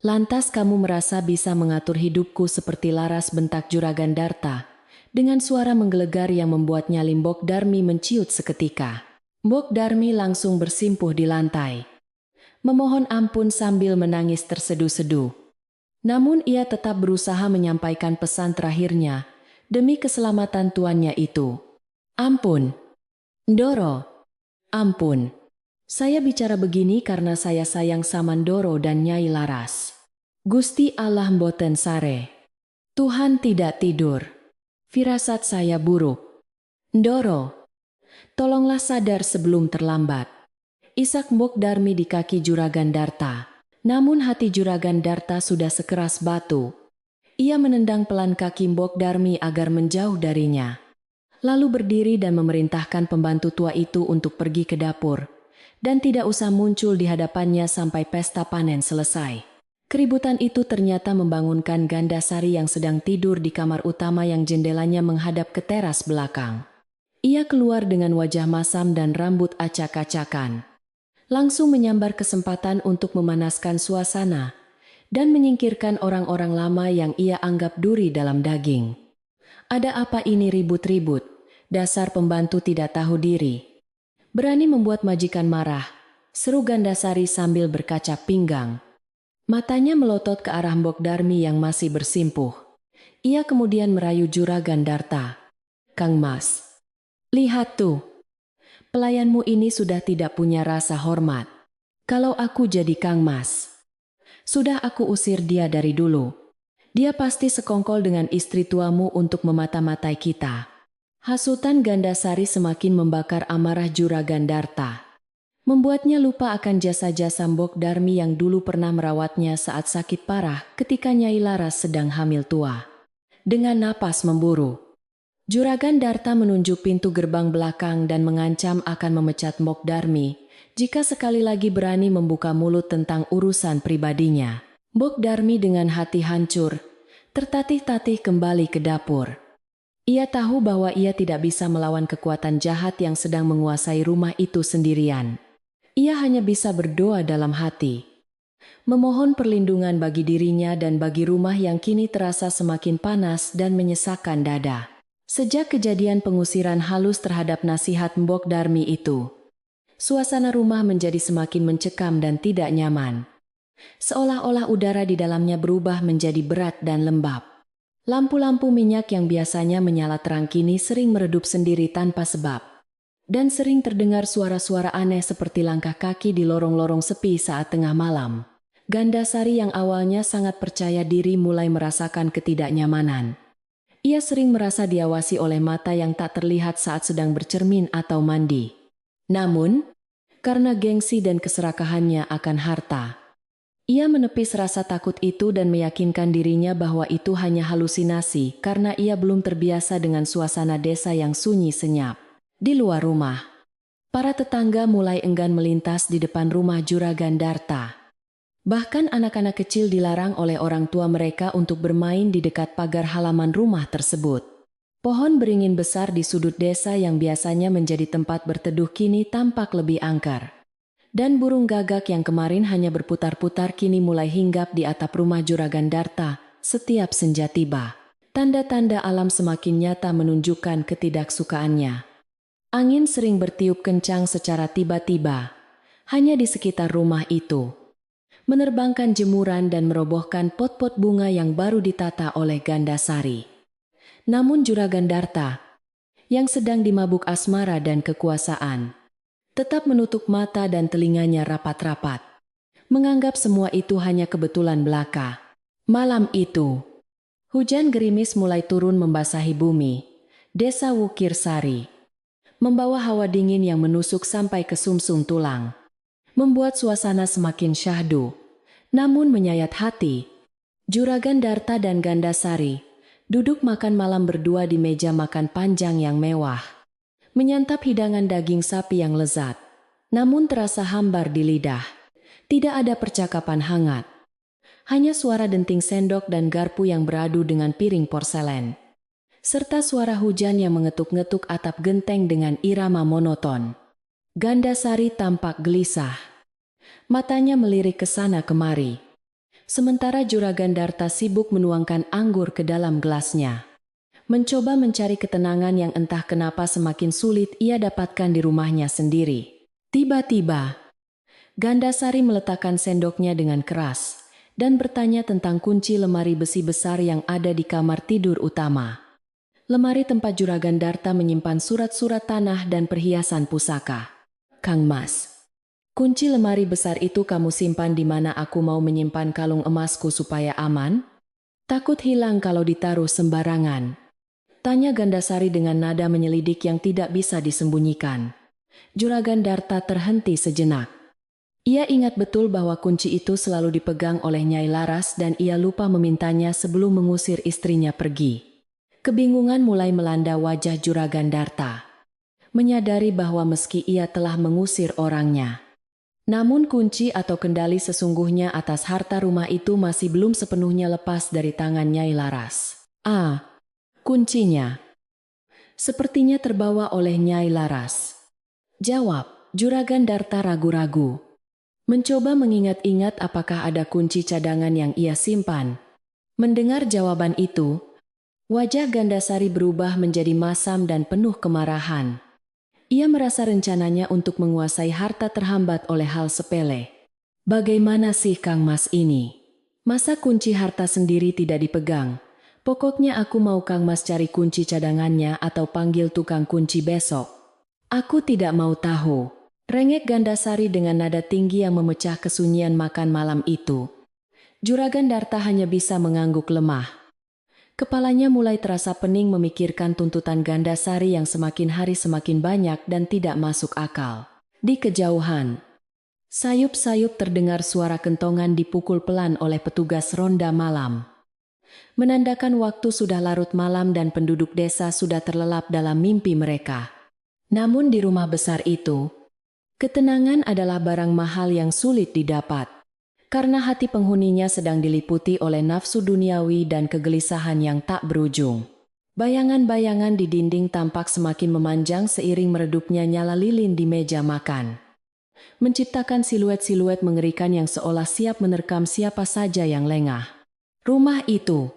Lantas kamu merasa bisa mengatur hidupku seperti Laras?" bentak Juragan Darta dengan suara menggelegar yang membuatnya Mbok Darmi menciut seketika. Mbok Darmi langsung bersimpuh di lantai, memohon ampun sambil menangis terseduh-seduh. Namun ia tetap berusaha menyampaikan pesan terakhirnya demi keselamatan tuannya itu. "Ampun, Ndoro. Ampun. Saya bicara begini karena saya sayang sama Ndoro dan Nyai Laras. Gusti Allah mboten sare. Tuhan tidak tidur. Firasat saya buruk. Ndoro, tolonglah sadar sebelum terlambat." Isak Mbok Darmi di kaki Juragan Darta. Namun hati Juragan Darta sudah sekeras batu. Ia menendang pelan kaki Mbok Darmi agar menjauh darinya. Lalu berdiri dan memerintahkan pembantu tua itu untuk pergi ke dapur. Dan tidak usah muncul di hadapannya sampai pesta panen selesai. Keributan itu ternyata membangunkan Gandasari yang sedang tidur di kamar utama yang jendelanya menghadap ke teras belakang. Ia keluar dengan wajah masam dan rambut acak-acakan. Langsung menyambar kesempatan untuk memanaskan suasana dan menyingkirkan orang-orang lama yang ia anggap duri dalam daging. "Ada apa ini ribut-ribut? Dasar pembantu tidak tahu diri. Berani membuat majikan marah," seru Gandasari sambil berkacak pinggang. Matanya melotot ke arah Mbok Darmi yang masih bersimpuh. Ia kemudian merayu Juragan Darta. "Kang Mas, lihat tuh. Pelayanmu ini sudah tidak punya rasa hormat. Kalau aku jadi Kang Mas, sudah aku usir dia dari dulu. Dia pasti sekongkol dengan istri tuamu untuk memata-matai kita." Hasutan Gandasari semakin membakar amarah Juragan Darta, membuatnya lupa akan jasa-jasa Mbok Darmi yang dulu pernah merawatnya saat sakit parah ketika Nyai Laras sedang hamil tua. Dengan napas memburu, Juragan Darta menunjuk pintu gerbang belakang dan mengancam akan memecat Mbok Darmi jika sekali lagi berani membuka mulut tentang urusan pribadinya. Mbok Darmi dengan hati hancur, tertatih-tatih kembali ke dapur. Ia tahu bahwa ia tidak bisa melawan kekuatan jahat yang sedang menguasai rumah itu sendirian. Ia hanya bisa berdoa dalam hati, memohon perlindungan bagi dirinya dan bagi rumah yang kini terasa semakin panas dan menyesakkan dada. Sejak kejadian pengusiran halus terhadap nasihat Mbok Darmi itu, suasana rumah menjadi semakin mencekam dan tidak nyaman. Seolah-olah udara di dalamnya berubah menjadi berat dan lembab. Lampu-lampu minyak yang biasanya menyala terang kini sering meredup sendiri tanpa sebab. Dan sering terdengar suara-suara aneh seperti langkah kaki di lorong-lorong sepi saat tengah malam. Gandasari yang awalnya sangat percaya diri mulai merasakan ketidaknyamanan. Ia sering merasa diawasi oleh mata yang tak terlihat saat sedang bercermin atau mandi. Namun, karena gengsi dan keserakahannya akan harta, ia menepis rasa takut itu dan meyakinkan dirinya bahwa itu hanya halusinasi karena ia belum terbiasa dengan suasana desa yang sunyi senyap. Di luar rumah, para tetangga mulai enggan melintas di depan rumah Juragan Darta. Bahkan anak-anak kecil dilarang oleh orang tua mereka untuk bermain di dekat pagar halaman rumah tersebut. Pohon beringin besar di sudut desa yang biasanya menjadi tempat berteduh kini tampak lebih angker. Dan burung gagak yang kemarin hanya berputar-putar kini mulai hinggap di atap rumah Juragan Darta setiap senja tiba. Tanda-tanda alam semakin nyata menunjukkan ketidaksukaannya. Angin sering bertiup kencang secara tiba-tiba, hanya di sekitar rumah itu, menerbangkan jemuran dan merobohkan pot-pot bunga yang baru ditata oleh Gandasari. Namun Juragan Darta, yang sedang dimabuk asmara dan kekuasaan, tetap menutup mata dan telinganya rapat-rapat, menganggap semua itu hanya kebetulan belaka. Malam itu, hujan gerimis mulai turun membasahi bumi, desa Wukir Sari, membawa hawa dingin yang menusuk sampai ke sumsum tulang, membuat suasana semakin syahdu, namun menyayat hati. Juragan Darta dan Gandasari duduk makan malam berdua di meja makan panjang yang mewah, menyantap hidangan daging sapi yang lezat, namun terasa hambar di lidah. Tidak ada percakapan hangat, hanya suara denting sendok dan garpu yang beradu dengan piring porselen, serta suara hujan yang mengetuk-ngetuk atap genteng dengan irama monoton. Gandasari tampak gelisah. Matanya melirik ke sana kemari. Sementara Juragan Darta sibuk menuangkan anggur ke dalam gelasnya, mencoba mencari ketenangan yang entah kenapa semakin sulit ia dapatkan di rumahnya sendiri. Tiba-tiba, Gandasari meletakkan sendoknya dengan keras dan bertanya tentang kunci lemari besi besar yang ada di kamar tidur utama. Lemari tempat Juragan Darta menyimpan surat-surat tanah dan perhiasan pusaka. Kang Mas, kunci lemari besar itu kamu simpan di mana aku mau menyimpan kalung emasku supaya aman? Takut hilang kalau ditaruh sembarangan, tanya Gandasari dengan nada menyelidik yang tidak bisa disembunyikan. Juragan Darta terhenti sejenak. Ia ingat betul bahwa kunci itu selalu dipegang oleh Nyai Laras dan ia lupa memintanya sebelum mengusir istrinya pergi. Kebingungan mulai melanda wajah Juragan Darta, menyadari bahwa meski ia telah mengusir orangnya, namun kunci atau kendali sesungguhnya atas harta rumah itu masih belum sepenuhnya lepas dari tangan Nyai Laras. Kuncinya sepertinya terbawa oleh Nyai Laras, jawab Juragan Darta ragu-ragu, mencoba mengingat-ingat apakah ada kunci cadangan yang ia simpan. Mendengar jawaban itu, wajah Gandasari berubah menjadi masam dan penuh kemarahan. Ia merasa rencananya untuk menguasai harta terhambat oleh hal sepele. Bagaimana sih Kang Mas ini? Masa kunci harta sendiri tidak dipegang? Pokoknya aku mau Kang Mas cari kunci cadangannya atau panggil tukang kunci besok. Aku tidak mau tahu, rengek Gandasari dengan nada tinggi yang memecah kesunyian makan malam itu. Juragan Darta hanya bisa mengangguk lemah. Kepalanya mulai terasa pening memikirkan tuntutan Gandasari yang semakin hari semakin banyak dan tidak masuk akal. Di kejauhan, sayup-sayup terdengar suara kentongan dipukul pelan oleh petugas ronda malam, menandakan waktu sudah larut malam dan penduduk desa sudah terlelap dalam mimpi mereka. Namun di rumah besar itu, Ketenangan adalah barang mahal yang sulit didapat. Karena hati penghuninya sedang diliputi oleh nafsu duniawi dan kegelisahan yang tak berujung. Bayangan-bayangan di dinding tampak semakin memanjang seiring meredupnya nyala lilin di meja makan, menciptakan siluet-siluet mengerikan yang seolah siap menerkam siapa saja yang lengah. Rumah itu,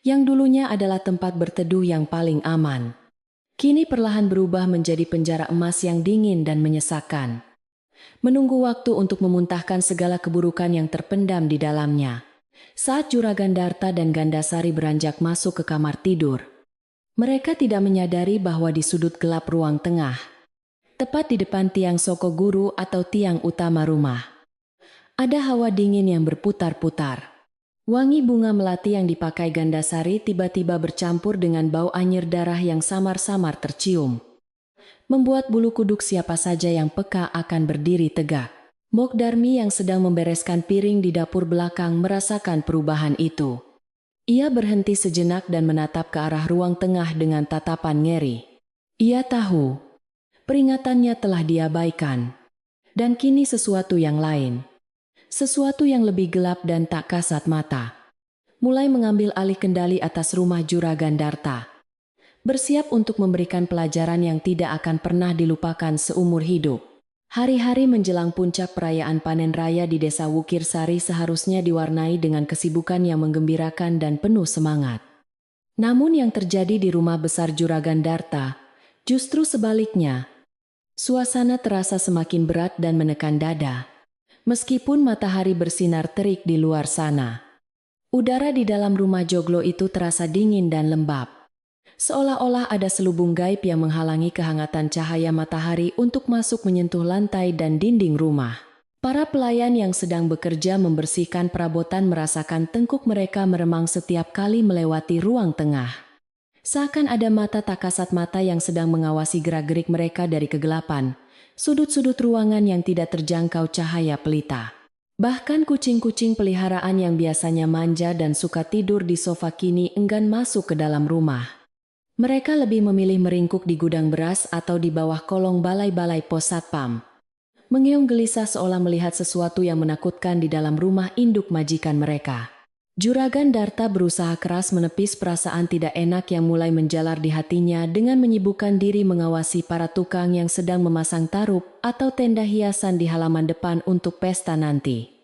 yang dulunya adalah tempat berteduh yang paling aman, kini perlahan berubah menjadi penjara emas yang dingin dan menyesakkan. Menunggu waktu untuk memuntahkan segala keburukan yang terpendam di dalamnya. Saat Juragan Darta dan Gandasari beranjak masuk ke kamar tidur, mereka tidak menyadari bahwa di sudut gelap ruang tengah, tepat di depan tiang Sokoguru atau tiang utama rumah, ada hawa dingin yang berputar-putar. Wangi bunga melati yang dipakai Gandasari tiba-tiba bercampur dengan bau anyir darah yang samar-samar tercium, membuat bulu kuduk siapa saja yang peka akan berdiri tegak. Mokdarmi yang sedang membereskan piring di dapur belakang merasakan perubahan itu. Ia berhenti sejenak dan menatap ke arah ruang tengah dengan tatapan ngeri. Ia tahu, peringatannya telah diabaikan. Dan kini sesuatu yang lain, sesuatu yang lebih gelap dan tak kasat mata, mulai mengambil alih kendali atas rumah Juragan Darta, bersiap untuk memberikan pelajaran yang tidak akan pernah dilupakan seumur hidup. Hari-hari menjelang puncak perayaan panen raya di desa Wukirsari seharusnya diwarnai dengan kesibukan yang menggembirakan dan penuh semangat. Namun yang terjadi di rumah besar Juragan Darta, justru sebaliknya. Suasana terasa semakin berat dan menekan dada, meskipun matahari bersinar terik di luar sana. Udara di dalam rumah joglo itu terasa dingin dan lembab, seolah-olah ada selubung gaib yang menghalangi kehangatan cahaya matahari untuk masuk menyentuh lantai dan dinding rumah. Para pelayan yang sedang bekerja membersihkan perabotan merasakan tengkuk mereka meremang setiap kali melewati ruang tengah. Seakan ada mata tak kasat mata yang sedang mengawasi gerak-gerik mereka dari kegelapan, sudut-sudut ruangan yang tidak terjangkau cahaya pelita. Bahkan kucing-kucing peliharaan yang biasanya manja dan suka tidur di sofa kini enggan masuk ke dalam rumah. Mereka lebih memilih meringkuk di gudang beras atau di bawah kolong balai-balai pos satpam, mengiung gelisah seolah melihat sesuatu yang menakutkan di dalam rumah induk majikan mereka. Juragan Darta berusaha keras menepis perasaan tidak enak yang mulai menjalar di hatinya dengan menyibukkan diri mengawasi para tukang yang sedang memasang tarup atau tenda hiasan di halaman depan untuk pesta nanti.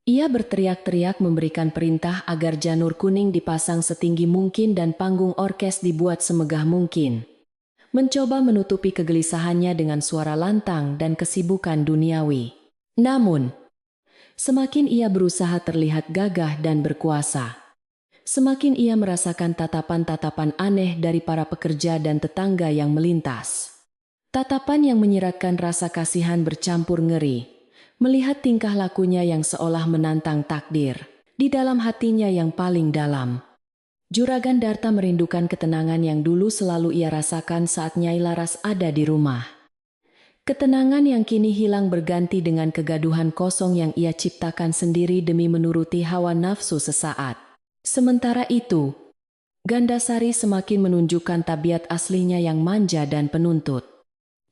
Ia berteriak-teriak memberikan perintah agar janur kuning dipasang setinggi mungkin dan panggung orkes dibuat semegah mungkin. Mencoba menutupi kegelisahannya dengan suara lantang dan kesibukan duniawi. Namun, semakin ia berusaha terlihat gagah dan berkuasa, semakin ia merasakan tatapan-tatapan aneh dari para pekerja dan tetangga yang melintas. Tatapan yang menyiratkan rasa kasihan bercampur ngeri. Melihat tingkah lakunya yang seolah menantang takdir, di dalam hatinya yang paling dalam, Juragan Darta merindukan ketenangan yang dulu selalu ia rasakan saat Nyai Laras ada di rumah. Ketenangan yang kini hilang berganti dengan kegaduhan kosong yang ia ciptakan sendiri demi menuruti hawa nafsu sesaat. Sementara itu, Gandasari semakin menunjukkan tabiat aslinya yang manja dan penuntut.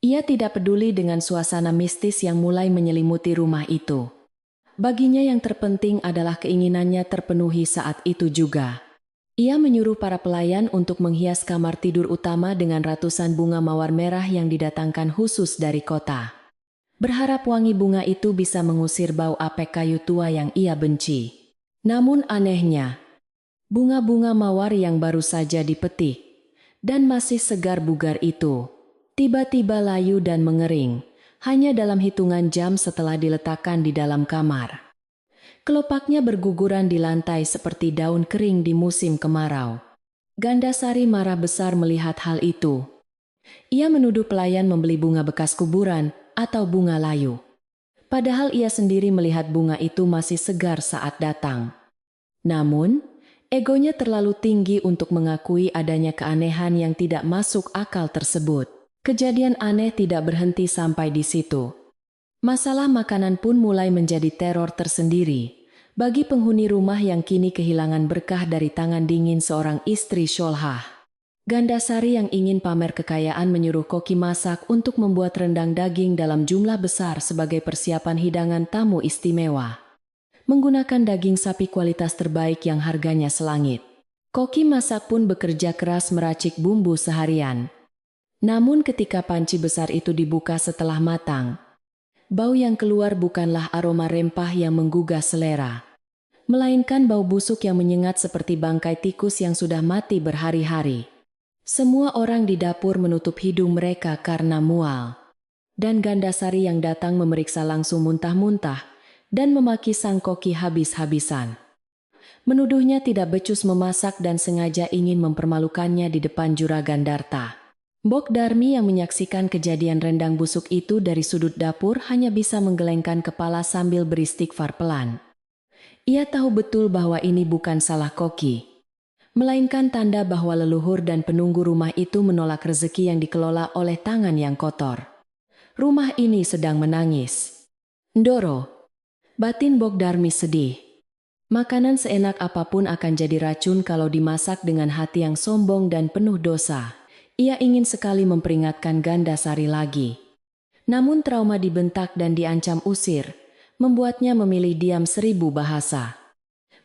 Ia tidak peduli dengan suasana mistis yang mulai menyelimuti rumah itu. Baginya yang terpenting adalah keinginannya terpenuhi saat itu juga. Ia menyuruh para pelayan untuk menghias kamar tidur utama dengan ratusan bunga mawar merah yang didatangkan khusus dari kota. Berharap wangi bunga itu bisa mengusir bau apek kayu tua yang ia benci. Namun anehnya, bunga-bunga mawar yang baru saja dipetik dan masih segar bugar itu tiba-tiba layu dan mengering, hanya dalam hitungan jam setelah diletakkan di dalam kamar. Kelopaknya berguguran di lantai seperti daun kering di musim kemarau. Gandasari marah besar melihat hal itu. Ia menuduh pelayan membeli bunga bekas kuburan atau bunga layu. Padahal ia sendiri melihat bunga itu masih segar saat datang. Namun, egonya terlalu tinggi untuk mengakui adanya keanehan yang tidak masuk akal tersebut. Kejadian aneh tidak berhenti sampai di situ. Masalah makanan pun mulai menjadi teror tersendiri bagi penghuni rumah yang kini kehilangan berkah dari tangan dingin seorang istri Sholhah. Gandasari yang ingin pamer kekayaan menyuruh koki masak untuk membuat rendang daging dalam jumlah besar sebagai persiapan hidangan tamu istimewa. Menggunakan daging sapi kualitas terbaik yang harganya selangit. Koki masak pun bekerja keras meracik bumbu seharian. Namun ketika panci besar itu dibuka setelah matang, bau yang keluar bukanlah aroma rempah yang menggugah selera, melainkan bau busuk yang menyengat seperti bangkai tikus yang sudah mati berhari-hari. Semua orang di dapur menutup hidung mereka karena mual. Dan Gandasari yang datang memeriksa langsung muntah-muntah dan memaki sang koki habis-habisan. Menuduhnya tidak becus memasak dan sengaja ingin mempermalukannya di depan Juragan Darta. Mbok Darmi yang menyaksikan kejadian rendang busuk itu dari sudut dapur hanya bisa menggelengkan kepala sambil beristighfar pelan. Ia tahu betul bahwa ini bukan salah koki, melainkan tanda bahwa leluhur dan penunggu rumah itu menolak rezeki yang dikelola oleh tangan yang kotor. Rumah ini sedang menangis. Ndoro, batin Mbok Darmi sedih. Makanan seenak apapun akan jadi racun kalau dimasak dengan hati yang sombong dan penuh dosa. Ia ingin sekali memperingatkan Gandasari lagi. Namun trauma dibentak dan diancam usir, membuatnya memilih diam 1000 bahasa.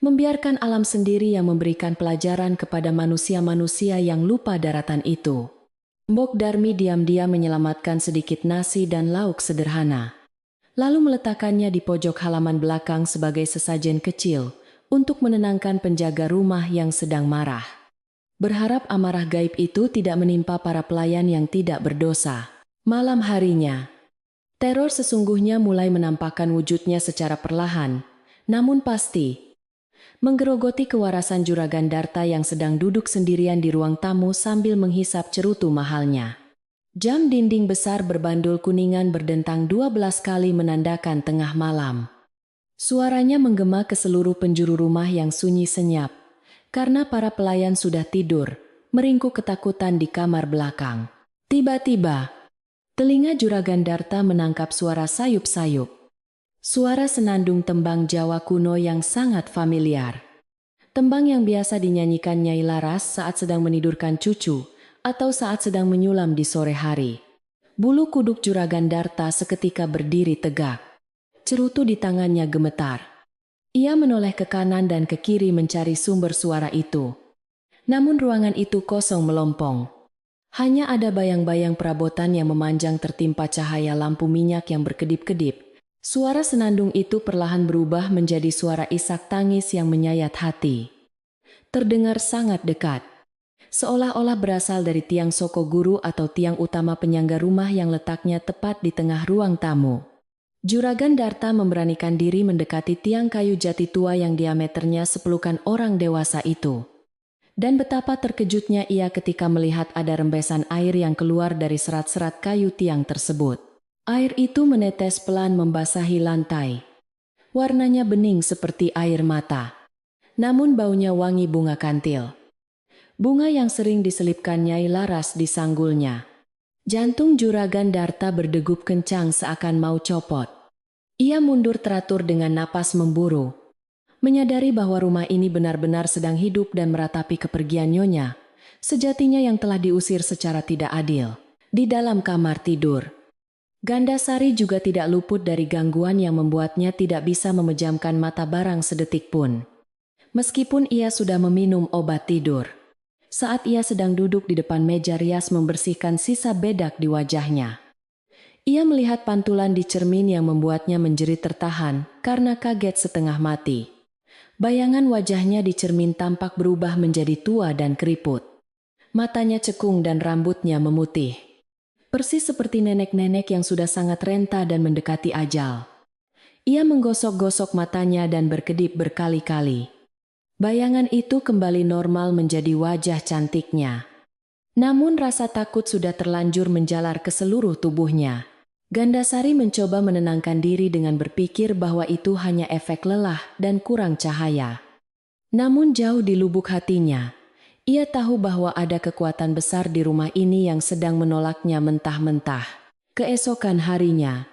Membiarkan alam sendiri yang memberikan pelajaran kepada manusia-manusia yang lupa daratan itu. Mbok Darmi diam-diam menyelamatkan sedikit nasi dan lauk sederhana. Lalu meletakkannya di pojok halaman belakang sebagai sesajen kecil untuk menenangkan penjaga rumah yang sedang marah. Berharap amarah gaib itu tidak menimpa para pelayan yang tidak berdosa. Malam harinya, teror sesungguhnya mulai menampakkan wujudnya secara perlahan, namun pasti. Menggerogoti kewarasan Juragan Darta yang sedang duduk sendirian di ruang tamu sambil menghisap cerutu mahalnya. Jam dinding besar berbandul kuningan berdentang 12 kali menandakan tengah malam. Suaranya menggema ke seluruh penjuru rumah yang sunyi senyap, karena para pelayan sudah tidur, meringkuk ketakutan di kamar belakang. Tiba-tiba, telinga Juragan Darta menangkap suara sayup-sayup. Suara senandung tembang Jawa kuno yang sangat familiar. Tembang yang biasa dinyanyikan Nyai Laras saat sedang menidurkan cucu atau saat sedang menyulam di sore hari. Bulu kuduk Juragan Darta seketika berdiri tegak. Cerutu di tangannya gemetar. Ia menoleh ke kanan dan ke kiri mencari sumber suara itu. Namun ruangan itu kosong melompong. Hanya ada bayang-bayang perabotan yang memanjang tertimpa cahaya lampu minyak yang berkedip-kedip. Suara senandung itu perlahan berubah menjadi suara isak tangis yang menyayat hati. Terdengar sangat dekat, seolah-olah berasal dari tiang soko guru atau tiang utama penyangga rumah yang letaknya tepat di tengah ruang tamu. Juragan Darta memberanikan diri mendekati tiang kayu jati tua yang diameternya sepelukan orang dewasa itu. Dan betapa terkejutnya ia ketika melihat ada rembesan air yang keluar dari serat-serat kayu tiang tersebut. Air itu menetes pelan membasahi lantai. Warnanya bening seperti air mata. Namun baunya wangi bunga kantil. Bunga yang sering diselipkan Nyai Laras di sanggulnya. Jantung Juragan Darta berdegup kencang seakan mau copot. Ia mundur teratur dengan napas memburu. Menyadari bahwa rumah ini benar-benar sedang hidup dan meratapi kepergian nyonya, sejatinya yang telah diusir secara tidak adil. Di dalam kamar tidur, Gandasari juga tidak luput dari gangguan yang membuatnya tidak bisa memejamkan mata barang sedetik pun. Meskipun ia sudah meminum obat tidur. Saat ia sedang duduk di depan meja rias membersihkan sisa bedak di wajahnya. Ia melihat pantulan di cermin yang membuatnya menjerit tertahan karena kaget setengah mati. Bayangan wajahnya di cermin tampak berubah menjadi tua dan keriput. Matanya cekung dan rambutnya memutih. Persis seperti nenek-nenek yang sudah sangat renta dan mendekati ajal. Ia menggosok-gosok matanya dan berkedip berkali-kali. Bayangan itu kembali normal menjadi wajah cantiknya. Namun rasa takut sudah terlanjur menjalar ke seluruh tubuhnya. Gandasari mencoba menenangkan diri dengan berpikir bahwa itu hanya efek lelah dan kurang cahaya. Namun jauh di lubuk hatinya, ia tahu bahwa ada kekuatan besar di rumah ini yang sedang menolaknya mentah-mentah. Keesokan harinya,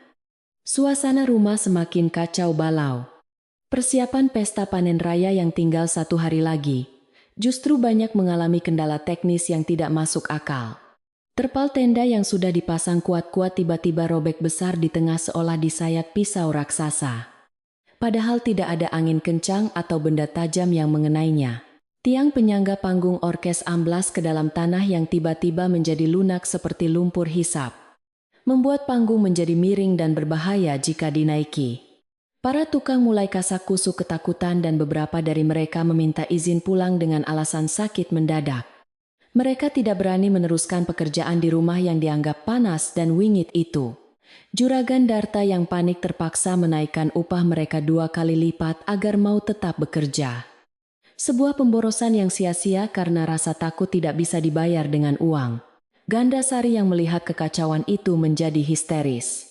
suasana rumah semakin kacau balau. Persiapan pesta panen raya yang tinggal 1 hari lagi Justru banyak mengalami kendala teknis yang tidak masuk akal. Terpal tenda yang sudah dipasang kuat-kuat tiba-tiba robek besar di tengah seolah disayat pisau raksasa. Padahal tidak ada angin kencang atau benda tajam yang mengenainya. Tiang penyangga panggung orkes amblas ke dalam tanah yang tiba-tiba menjadi lunak seperti lumpur hisap. Membuat panggung menjadi miring dan berbahaya jika dinaiki. Para tukang mulai kasak-kusuk ketakutan dan beberapa dari mereka meminta izin pulang dengan alasan sakit mendadak. Mereka tidak berani meneruskan pekerjaan di rumah yang dianggap panas dan wingit itu. Juragan Darta yang panik terpaksa menaikkan upah mereka 2 kali lipat agar mau tetap bekerja. Sebuah pemborosan yang sia-sia karena rasa takut tidak bisa dibayar dengan uang. Gandasari yang melihat kekacauan itu menjadi histeris.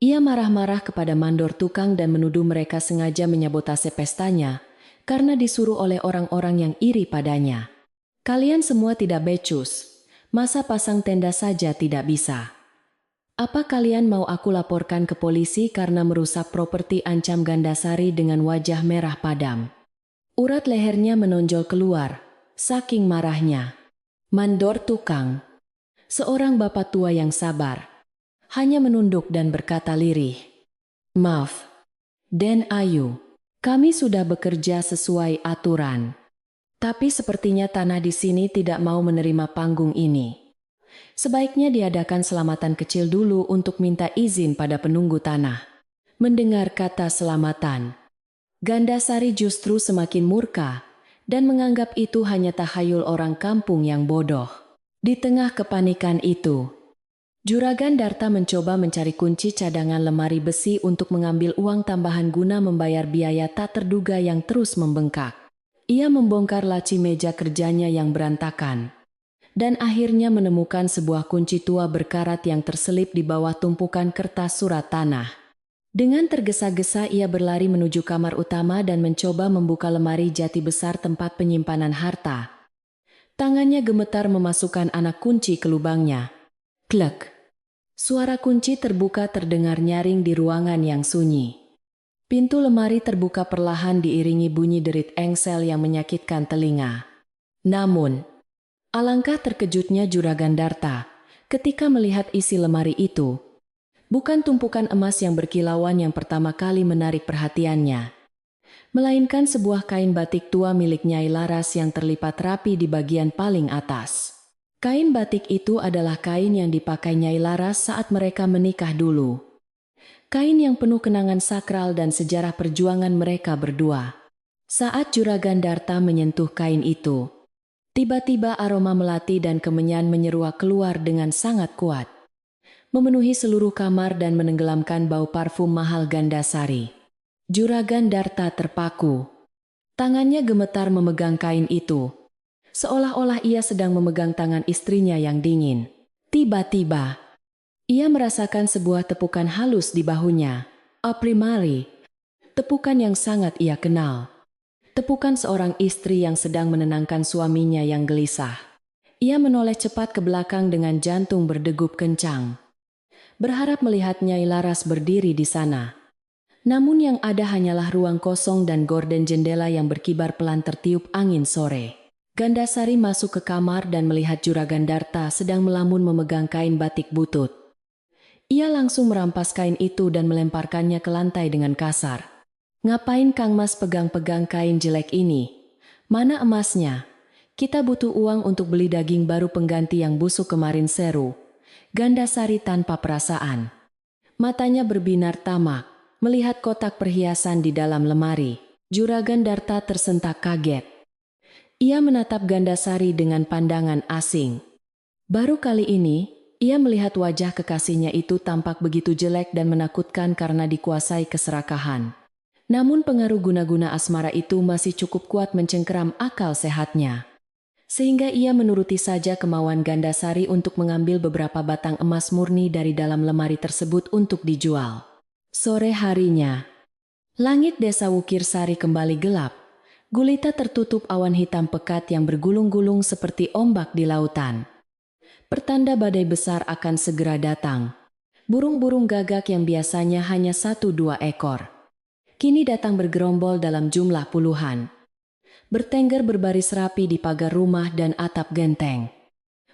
Ia marah-marah kepada mandor tukang dan menuduh mereka sengaja menyabotase pestanya karena disuruh oleh orang-orang yang iri padanya. Kalian semua tidak becus, masa pasang tenda saja tidak bisa? Apa kalian mau aku laporkan ke polisi karena merusak properti, ancam Gandasari dengan wajah merah padam. Urat lehernya menonjol keluar, saking marahnya. Mandor tukang, seorang bapak tua yang sabar, hanya menunduk dan berkata lirih. Maaf, Den Ayu, kami sudah bekerja sesuai aturan. Tapi sepertinya tanah di sini tidak mau menerima panggung ini. Sebaiknya diadakan selamatan kecil dulu untuk minta izin pada penunggu tanah. Mendengar kata selamatan, Gandasari justru semakin murka dan menganggap itu hanya tahayul orang kampung yang bodoh. Di tengah kepanikan itu, Juragan Darta mencoba mencari kunci cadangan lemari besi untuk mengambil uang tambahan guna membayar biaya tak terduga yang terus membengkak. Ia membongkar laci meja kerjanya yang berantakan. Dan akhirnya menemukan sebuah kunci tua berkarat yang terselip di bawah tumpukan kertas surat tanah. Dengan tergesa-gesa ia berlari menuju kamar utama dan mencoba membuka lemari jati besar tempat penyimpanan harta. Tangannya gemetar memasukkan anak kunci ke lubangnya. Klek! Suara kunci terbuka terdengar nyaring di ruangan yang sunyi. Pintu lemari terbuka perlahan diiringi bunyi derit engsel yang menyakitkan telinga. Namun, alangkah terkejutnya Juragan Darta ketika melihat isi lemari itu. Bukan tumpukan emas yang berkilauan yang pertama kali menarik perhatiannya, melainkan sebuah kain batik tua milik Nyai Laras yang terlipat rapi di bagian paling atas. Kain batik itu adalah kain yang dipakai Nyai Laras saat mereka menikah dulu. Kain yang penuh kenangan sakral dan sejarah perjuangan mereka berdua. Saat Juragan Darta menyentuh kain itu, tiba-tiba aroma melati dan kemenyan menyeruak keluar dengan sangat kuat, memenuhi seluruh kamar dan menenggelamkan bau parfum mahal Gandasari. Juragan Darta terpaku. Tangannya gemetar memegang kain itu, seolah-olah ia sedang memegang tangan istrinya yang dingin. Tiba-tiba, ia merasakan sebuah tepukan halus di bahunya. Aprimari, tepukan yang sangat ia kenal. Tepukan seorang istri yang sedang menenangkan suaminya yang gelisah. Ia menoleh cepat ke belakang dengan jantung berdegup kencang, berharap melihat Nyai Laras berdiri di sana. Namun yang ada hanyalah ruang kosong dan gorden jendela yang berkibar pelan tertiup angin sore. Gandasari masuk ke kamar dan melihat Juragan Darta sedang melamun memegang kain batik butut. Ia langsung merampas kain itu dan melemparkannya ke lantai dengan kasar. Ngapain Kang Mas pegang-pegang kain jelek ini? Mana emasnya? Kita butuh uang untuk beli daging baru pengganti yang busuk kemarin, seru Gandasari tanpa perasaan. Matanya berbinar tamak, melihat kotak perhiasan di dalam lemari. Juragan Darta tersentak kaget. Ia menatap Gandasari dengan pandangan asing. Baru kali ini, ia melihat wajah kekasihnya itu tampak begitu jelek dan menakutkan karena dikuasai keserakahan. Namun pengaruh guna-guna asmara itu masih cukup kuat mencengkeram akal sehatnya. Sehingga ia menuruti saja kemauan Gandasari untuk mengambil beberapa batang emas murni dari dalam lemari tersebut untuk dijual. Sore harinya, langit desa Wukirsari kembali gelap. Gulita tertutup awan hitam pekat yang bergulung-gulung seperti ombak di lautan. Pertanda badai besar akan segera datang. Burung-burung gagak yang biasanya hanya 1-2 ekor, kini datang bergerombol dalam jumlah puluhan. bertengger berbaris rapi di pagar rumah dan atap genteng.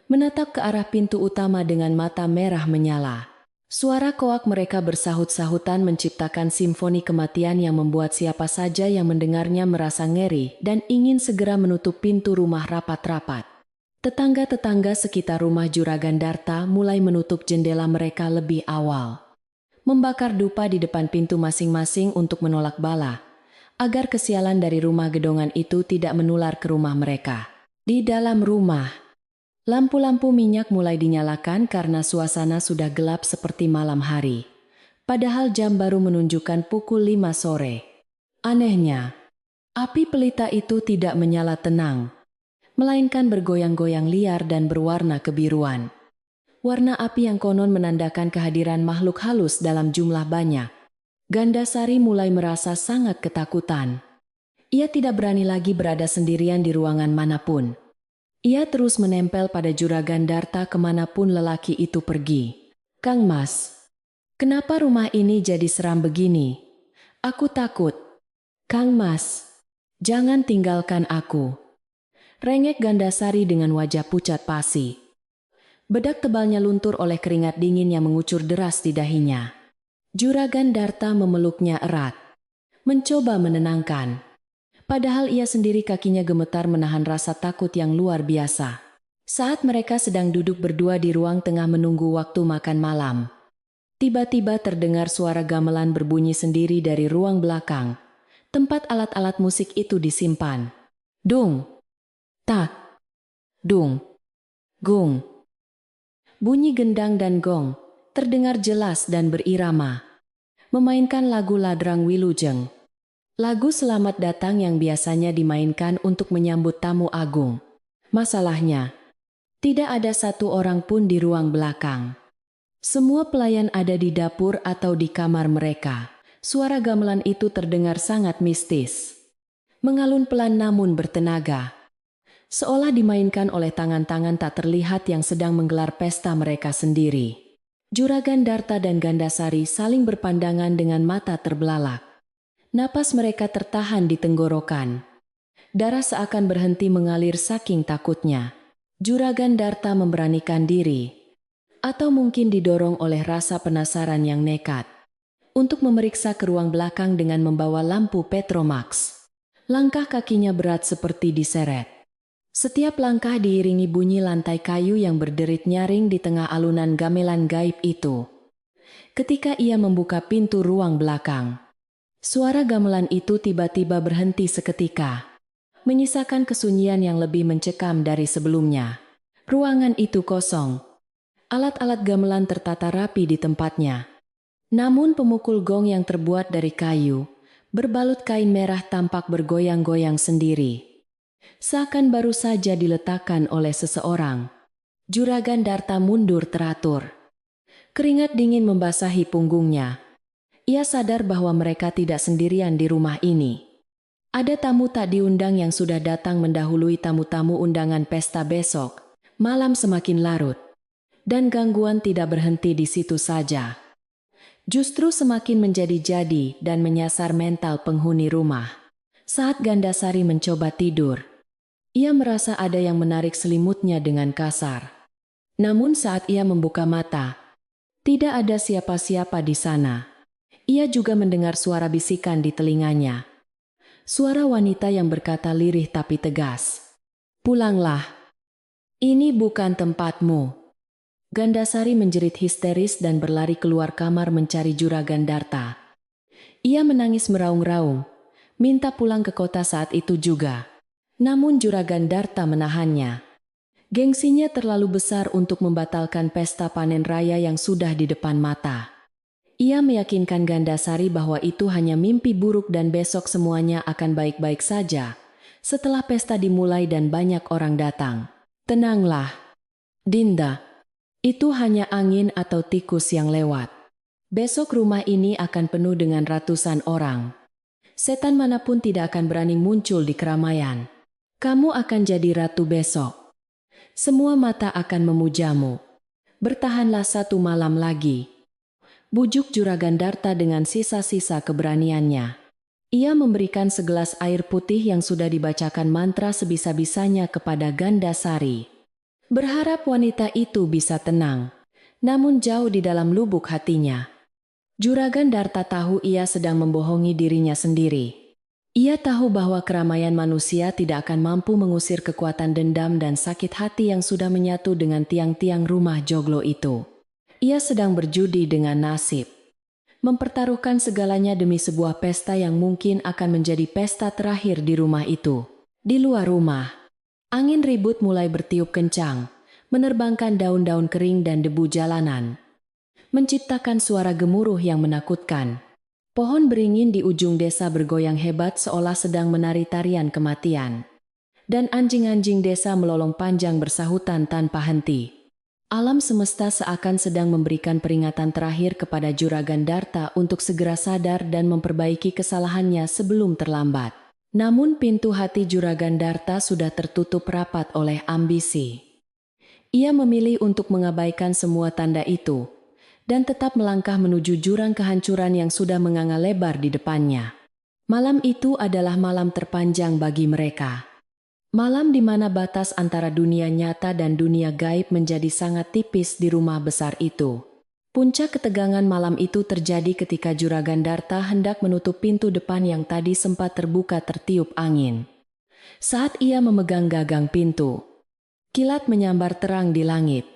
Menatap ke arah pintu utama dengan mata merah menyala. Suara koak mereka bersahut-sahutan menciptakan simfoni kematian yang membuat siapa saja yang mendengarnya merasa ngeri dan ingin segera menutup pintu rumah rapat-rapat. Tetangga-tetangga sekitar rumah Juragan Darta mulai menutup jendela mereka lebih awal. Membakar dupa di depan pintu masing-masing untuk menolak bala, agar kesialan dari rumah gedongan itu tidak menular ke rumah mereka. Di dalam rumah, lampu-lampu minyak mulai dinyalakan karena suasana sudah gelap seperti malam hari. Padahal jam baru menunjukkan pukul 5 sore. Anehnya, api pelita itu tidak menyala tenang, melainkan bergoyang-goyang liar dan berwarna kebiruan. Warna api yang konon menandakan kehadiran makhluk halus dalam jumlah banyak. Gandasari mulai merasa sangat ketakutan. Ia tidak berani lagi berada sendirian di ruangan manapun. Ia terus menempel pada Juragan Darta kemanapun lelaki itu pergi. "Kang Mas, kenapa rumah ini jadi seram begini? Aku takut. Kang Mas, jangan tinggalkan aku." Rengek Gandasari dengan wajah pucat pasi. Bedak tebalnya luntur oleh keringat dingin yang mengucur deras di dahinya. Juragan Darta memeluknya erat, mencoba menenangkan. Padahal ia sendiri kakinya gemetar menahan rasa takut yang luar biasa. Saat mereka sedang duduk berdua di ruang tengah menunggu waktu makan malam, tiba-tiba terdengar suara gamelan berbunyi sendiri dari ruang belakang, tempat alat-alat musik itu disimpan. Dung, tak, dung, gung. Bunyi gendang dan gong terdengar jelas dan berirama, memainkan lagu Ladrang Wilujeng. Lagu Selamat Datang yang biasanya dimainkan untuk menyambut tamu agung. Masalahnya, tidak ada satu orang pun di ruang belakang. Semua pelayan ada di dapur atau di kamar mereka. Suara gamelan itu terdengar sangat mistis, mengalun pelan namun bertenaga, seolah dimainkan oleh tangan-tangan tak terlihat yang sedang menggelar pesta mereka sendiri. Juragan Darta dan Gandasari saling berpandangan dengan mata terbelalak. Napas mereka tertahan di tenggorokan. Darah seakan berhenti mengalir saking takutnya. Juragan Darta memberanikan diri, atau mungkin didorong oleh rasa penasaran yang nekat, untuk memeriksa ke ruang belakang dengan membawa lampu Petromax. Langkah kakinya berat seperti diseret. Setiap langkah diiringi bunyi lantai kayu yang berderit nyaring di tengah alunan gamelan gaib itu. Ketika ia membuka pintu ruang belakang, suara gamelan itu tiba-tiba berhenti seketika, menyisakan kesunyian yang lebih mencekam dari sebelumnya. Ruangan itu kosong. Alat-alat gamelan tertata rapi di tempatnya. Namun pemukul gong yang terbuat dari kayu, berbalut kain merah tampak bergoyang-goyang sendiri, seakan baru saja diletakkan oleh seseorang. Juragan Darta mundur teratur. Keringat dingin membasahi punggungnya. Ia sadar bahwa mereka tidak sendirian di rumah ini. Ada tamu tak diundang yang sudah datang mendahului tamu-tamu undangan pesta besok. Malam semakin larut, dan gangguan tidak berhenti di situ saja. Justru semakin menjadi-jadi dan menyasar mental penghuni rumah. Saat Gandasari mencoba tidur, ia merasa ada yang menarik selimutnya dengan kasar. Namun saat ia membuka mata, tidak ada siapa-siapa di sana. Ia juga mendengar suara bisikan di telinganya. Suara wanita yang berkata lirih tapi tegas. "Pulanglah. Ini bukan tempatmu." Gandasari menjerit histeris dan berlari keluar kamar mencari Juragan Darta. Ia menangis meraung-raung, minta pulang ke kota saat itu juga. Namun Juragan Darta menahannya. Gengsinya terlalu besar untuk membatalkan pesta panen raya yang sudah di depan mata. Ia meyakinkan Gandasari bahwa itu hanya mimpi buruk dan besok semuanya akan baik-baik saja setelah pesta dimulai dan banyak orang datang. "Tenanglah, Dinda. Itu hanya angin atau tikus yang lewat. Besok rumah ini akan penuh dengan ratusan orang. Setan manapun tidak akan berani muncul di keramaian. Kamu akan jadi ratu besok. Semua mata akan memujamu. Bertahanlah satu malam lagi." Bujuk Juragan Darta dengan sisa-sisa keberaniannya. Ia memberikan segelas air putih yang sudah dibacakan mantra sebisa-bisanya kepada Gandasari. Berharap wanita itu bisa tenang. Namun jauh di dalam lubuk hatinya, Juragan Darta tahu ia sedang membohongi dirinya sendiri. Ia tahu bahwa keramaian manusia tidak akan mampu mengusir kekuatan dendam dan sakit hati yang sudah menyatu dengan tiang-tiang rumah joglo itu. Ia sedang berjudi dengan nasib. Mempertaruhkan segalanya demi sebuah pesta yang mungkin akan menjadi pesta terakhir di rumah itu. Di luar rumah, angin ribut mulai bertiup kencang, menerbangkan daun-daun kering dan debu jalanan, menciptakan suara gemuruh yang menakutkan. Pohon beringin di ujung desa bergoyang hebat seolah sedang menari tarian kematian. Dan anjing-anjing desa melolong panjang bersahutan tanpa henti. Alam semesta seakan sedang memberikan peringatan terakhir kepada Juragan Darta untuk segera sadar dan memperbaiki kesalahannya sebelum terlambat. Namun pintu hati Juragan Darta sudah tertutup rapat oleh ambisi. Ia memilih untuk mengabaikan semua tanda itu dan tetap melangkah menuju jurang kehancuran yang sudah menganga lebar di depannya. Malam itu adalah malam terpanjang bagi mereka. Malam di mana batas antara dunia nyata dan dunia gaib menjadi sangat tipis di rumah besar itu. Puncak ketegangan malam itu terjadi ketika Juragan Darta hendak menutup pintu depan yang tadi sempat terbuka tertiup angin. Saat ia memegang gagang pintu, kilat menyambar terang di langit,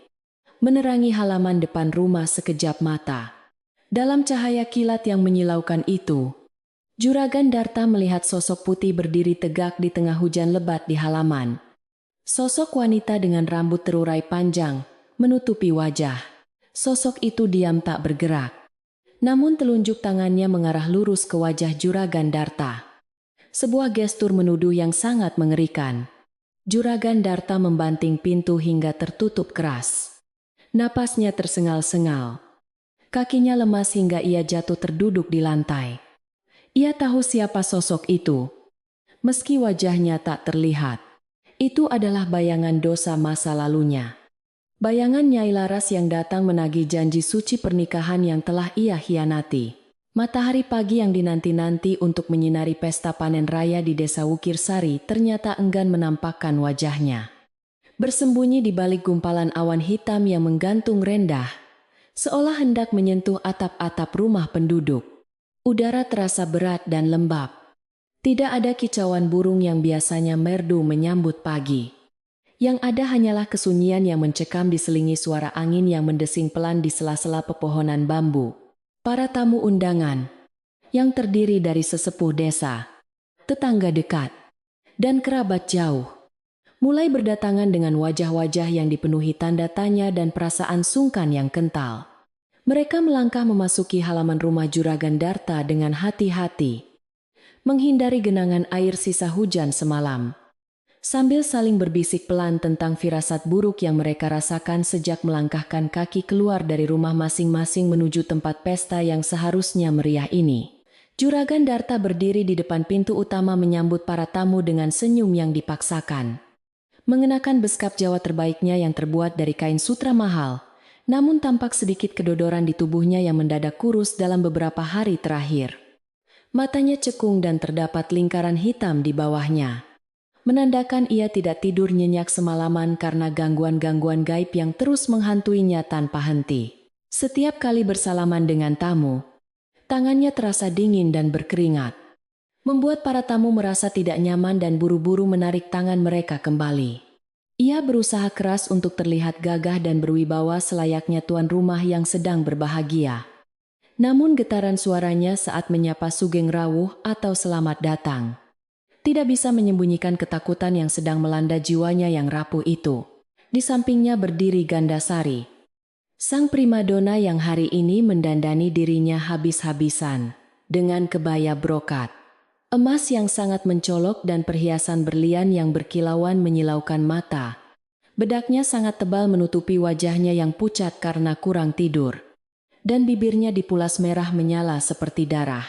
menerangi halaman depan rumah sekejap mata. Dalam cahaya kilat yang menyilaukan itu, Juragan Darta melihat sosok putih berdiri tegak di tengah hujan lebat di halaman. Sosok wanita dengan rambut terurai panjang, menutupi wajah. Sosok itu diam tak bergerak. Namun telunjuk tangannya mengarah lurus ke wajah Juragan Darta. Sebuah gestur menuduh yang sangat mengerikan. Juragan Darta membanting pintu hingga tertutup keras. Napasnya tersengal-sengal. Kakinya lemas hingga ia jatuh terduduk di lantai. Ia tahu siapa sosok itu. Meski wajahnya tak terlihat, itu adalah bayangan dosa masa lalunya. Bayangan Nyai Laras yang datang menagih janji suci pernikahan yang telah ia hianati. Matahari pagi yang dinanti-nanti untuk menyinari pesta panen raya di desa Wukirsari ternyata enggan menampakkan wajahnya. Bersembunyi di balik gumpalan awan hitam yang menggantung rendah, seolah hendak menyentuh atap-atap rumah penduduk. Udara terasa berat dan lembab. Tidak ada kicauan burung yang biasanya merdu menyambut pagi. Yang ada hanyalah kesunyian yang mencekam diselingi suara angin yang mendesing pelan di sela-sela pepohonan bambu. Para tamu undangan, yang terdiri dari sesepuh desa, tetangga dekat, dan kerabat jauh, mulai berdatangan dengan wajah-wajah yang dipenuhi tanda tanya dan perasaan sungkan yang kental. Mereka melangkah memasuki halaman rumah Juragan Darta dengan hati-hati, menghindari genangan air sisa hujan semalam, sambil saling berbisik pelan tentang firasat buruk yang mereka rasakan sejak melangkahkan kaki keluar dari rumah masing-masing menuju tempat pesta yang seharusnya meriah ini. Juragan Darta berdiri di depan pintu utama menyambut para tamu dengan senyum yang dipaksakan. Mengenakan beskap Jawa terbaiknya yang terbuat dari kain sutra mahal, namun tampak sedikit kedodoran di tubuhnya yang mendadak kurus dalam beberapa hari terakhir. Matanya cekung dan terdapat lingkaran hitam di bawahnya, menandakan ia tidak tidur nyenyak semalaman karena gangguan-gangguan gaib yang terus menghantuinya tanpa henti. Setiap kali bersalaman dengan tamu, tangannya terasa dingin dan berkeringat, membuat para tamu merasa tidak nyaman dan buru-buru menarik tangan mereka kembali. Ia berusaha keras untuk terlihat gagah dan berwibawa selayaknya tuan rumah yang sedang berbahagia. Namun getaran suaranya saat menyapa Sugeng Rawuh atau selamat datang tidak bisa menyembunyikan ketakutan yang sedang melanda jiwanya yang rapuh itu. Di sampingnya berdiri Gandasari, sang primadona yang hari ini mendandani dirinya habis-habisan dengan kebaya brokat, emas yang sangat mencolok dan perhiasan berlian yang berkilauan menyilaukan mata. Bedaknya sangat tebal menutupi wajahnya yang pucat karena kurang tidur. Dan bibirnya dipulas merah menyala seperti darah.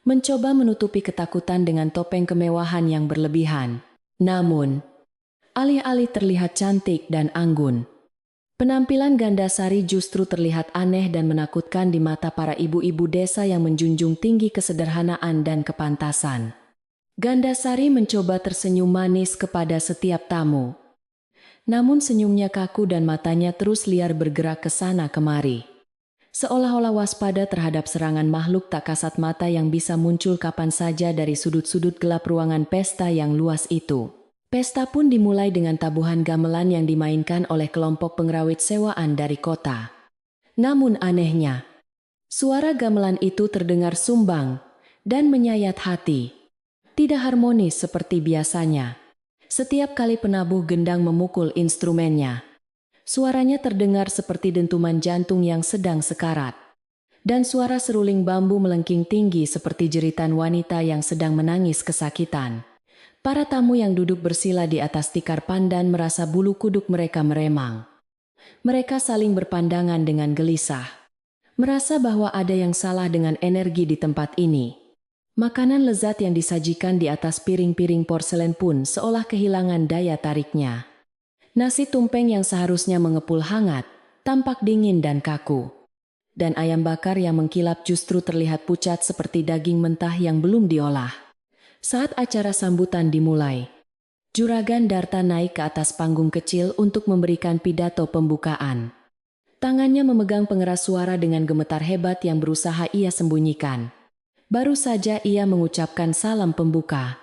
Mencoba menutupi ketakutan dengan topeng kemewahan yang berlebihan. Namun, alih-alih terlihat cantik dan anggun, Penampilan Gandasari justru terlihat aneh dan menakutkan di mata para ibu-ibu desa yang menjunjung tinggi kesederhanaan dan kepantasan. Gandasari mencoba tersenyum manis kepada setiap tamu. Namun senyumnya kaku dan matanya terus liar bergerak ke sana kemari. Seolah-olah waspada terhadap serangan makhluk tak kasat mata yang bisa muncul kapan saja dari sudut-sudut gelap ruangan pesta yang luas itu. Pesta pun dimulai dengan tabuhan gamelan yang dimainkan oleh kelompok pengrawit sewaan dari kota. Namun anehnya, suara gamelan itu terdengar sumbang dan menyayat hati. Tidak harmonis seperti biasanya. Setiap kali penabuh gendang memukul instrumennya, suaranya terdengar seperti dentuman jantung yang sedang sekarat. Dan suara seruling bambu melengking tinggi seperti jeritan wanita yang sedang menangis kesakitan. Para tamu yang duduk bersila di atas tikar pandan merasa bulu kuduk mereka meremang. Mereka saling berpandangan dengan gelisah, merasa bahwa ada yang salah dengan energi di tempat ini. Makanan lezat yang disajikan di atas piring-piring porselen pun seolah kehilangan daya tariknya. Nasi tumpeng yang seharusnya mengepul hangat, tampak dingin dan kaku. Dan ayam bakar yang mengkilap justru terlihat pucat seperti daging mentah yang belum diolah. Saat acara sambutan dimulai, Juragan Darta naik ke atas panggung kecil untuk memberikan pidato pembukaan. Tangannya memegang pengeras suara dengan gemetar hebat yang berusaha ia sembunyikan. Baru saja ia mengucapkan salam pembuka.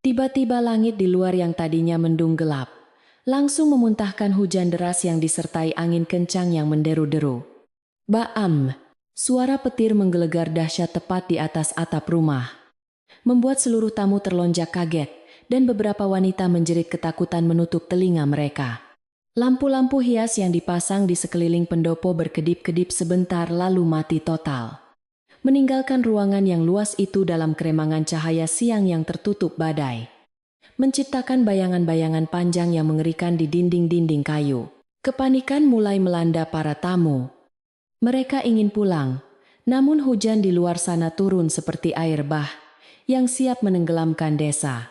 Tiba-tiba langit di luar yang tadinya mendung gelap, langsung memuntahkan hujan deras yang disertai angin kencang yang menderu-deru. Baam! Suara petir menggelegar dahsyat tepat di atas atap rumah, membuat seluruh tamu terlonjak kaget, dan beberapa wanita menjerit ketakutan menutup telinga mereka. Lampu-lampu hias yang dipasang di sekeliling pendopo berkedip-kedip sebentar lalu mati total, meninggalkan ruangan yang luas itu dalam keremangan cahaya siang yang tertutup badai, menciptakan bayangan-bayangan panjang yang mengerikan di dinding-dinding kayu. Kepanikan mulai melanda para tamu. Mereka ingin pulang, namun hujan di luar sana turun seperti air bah yang siap menenggelamkan desa,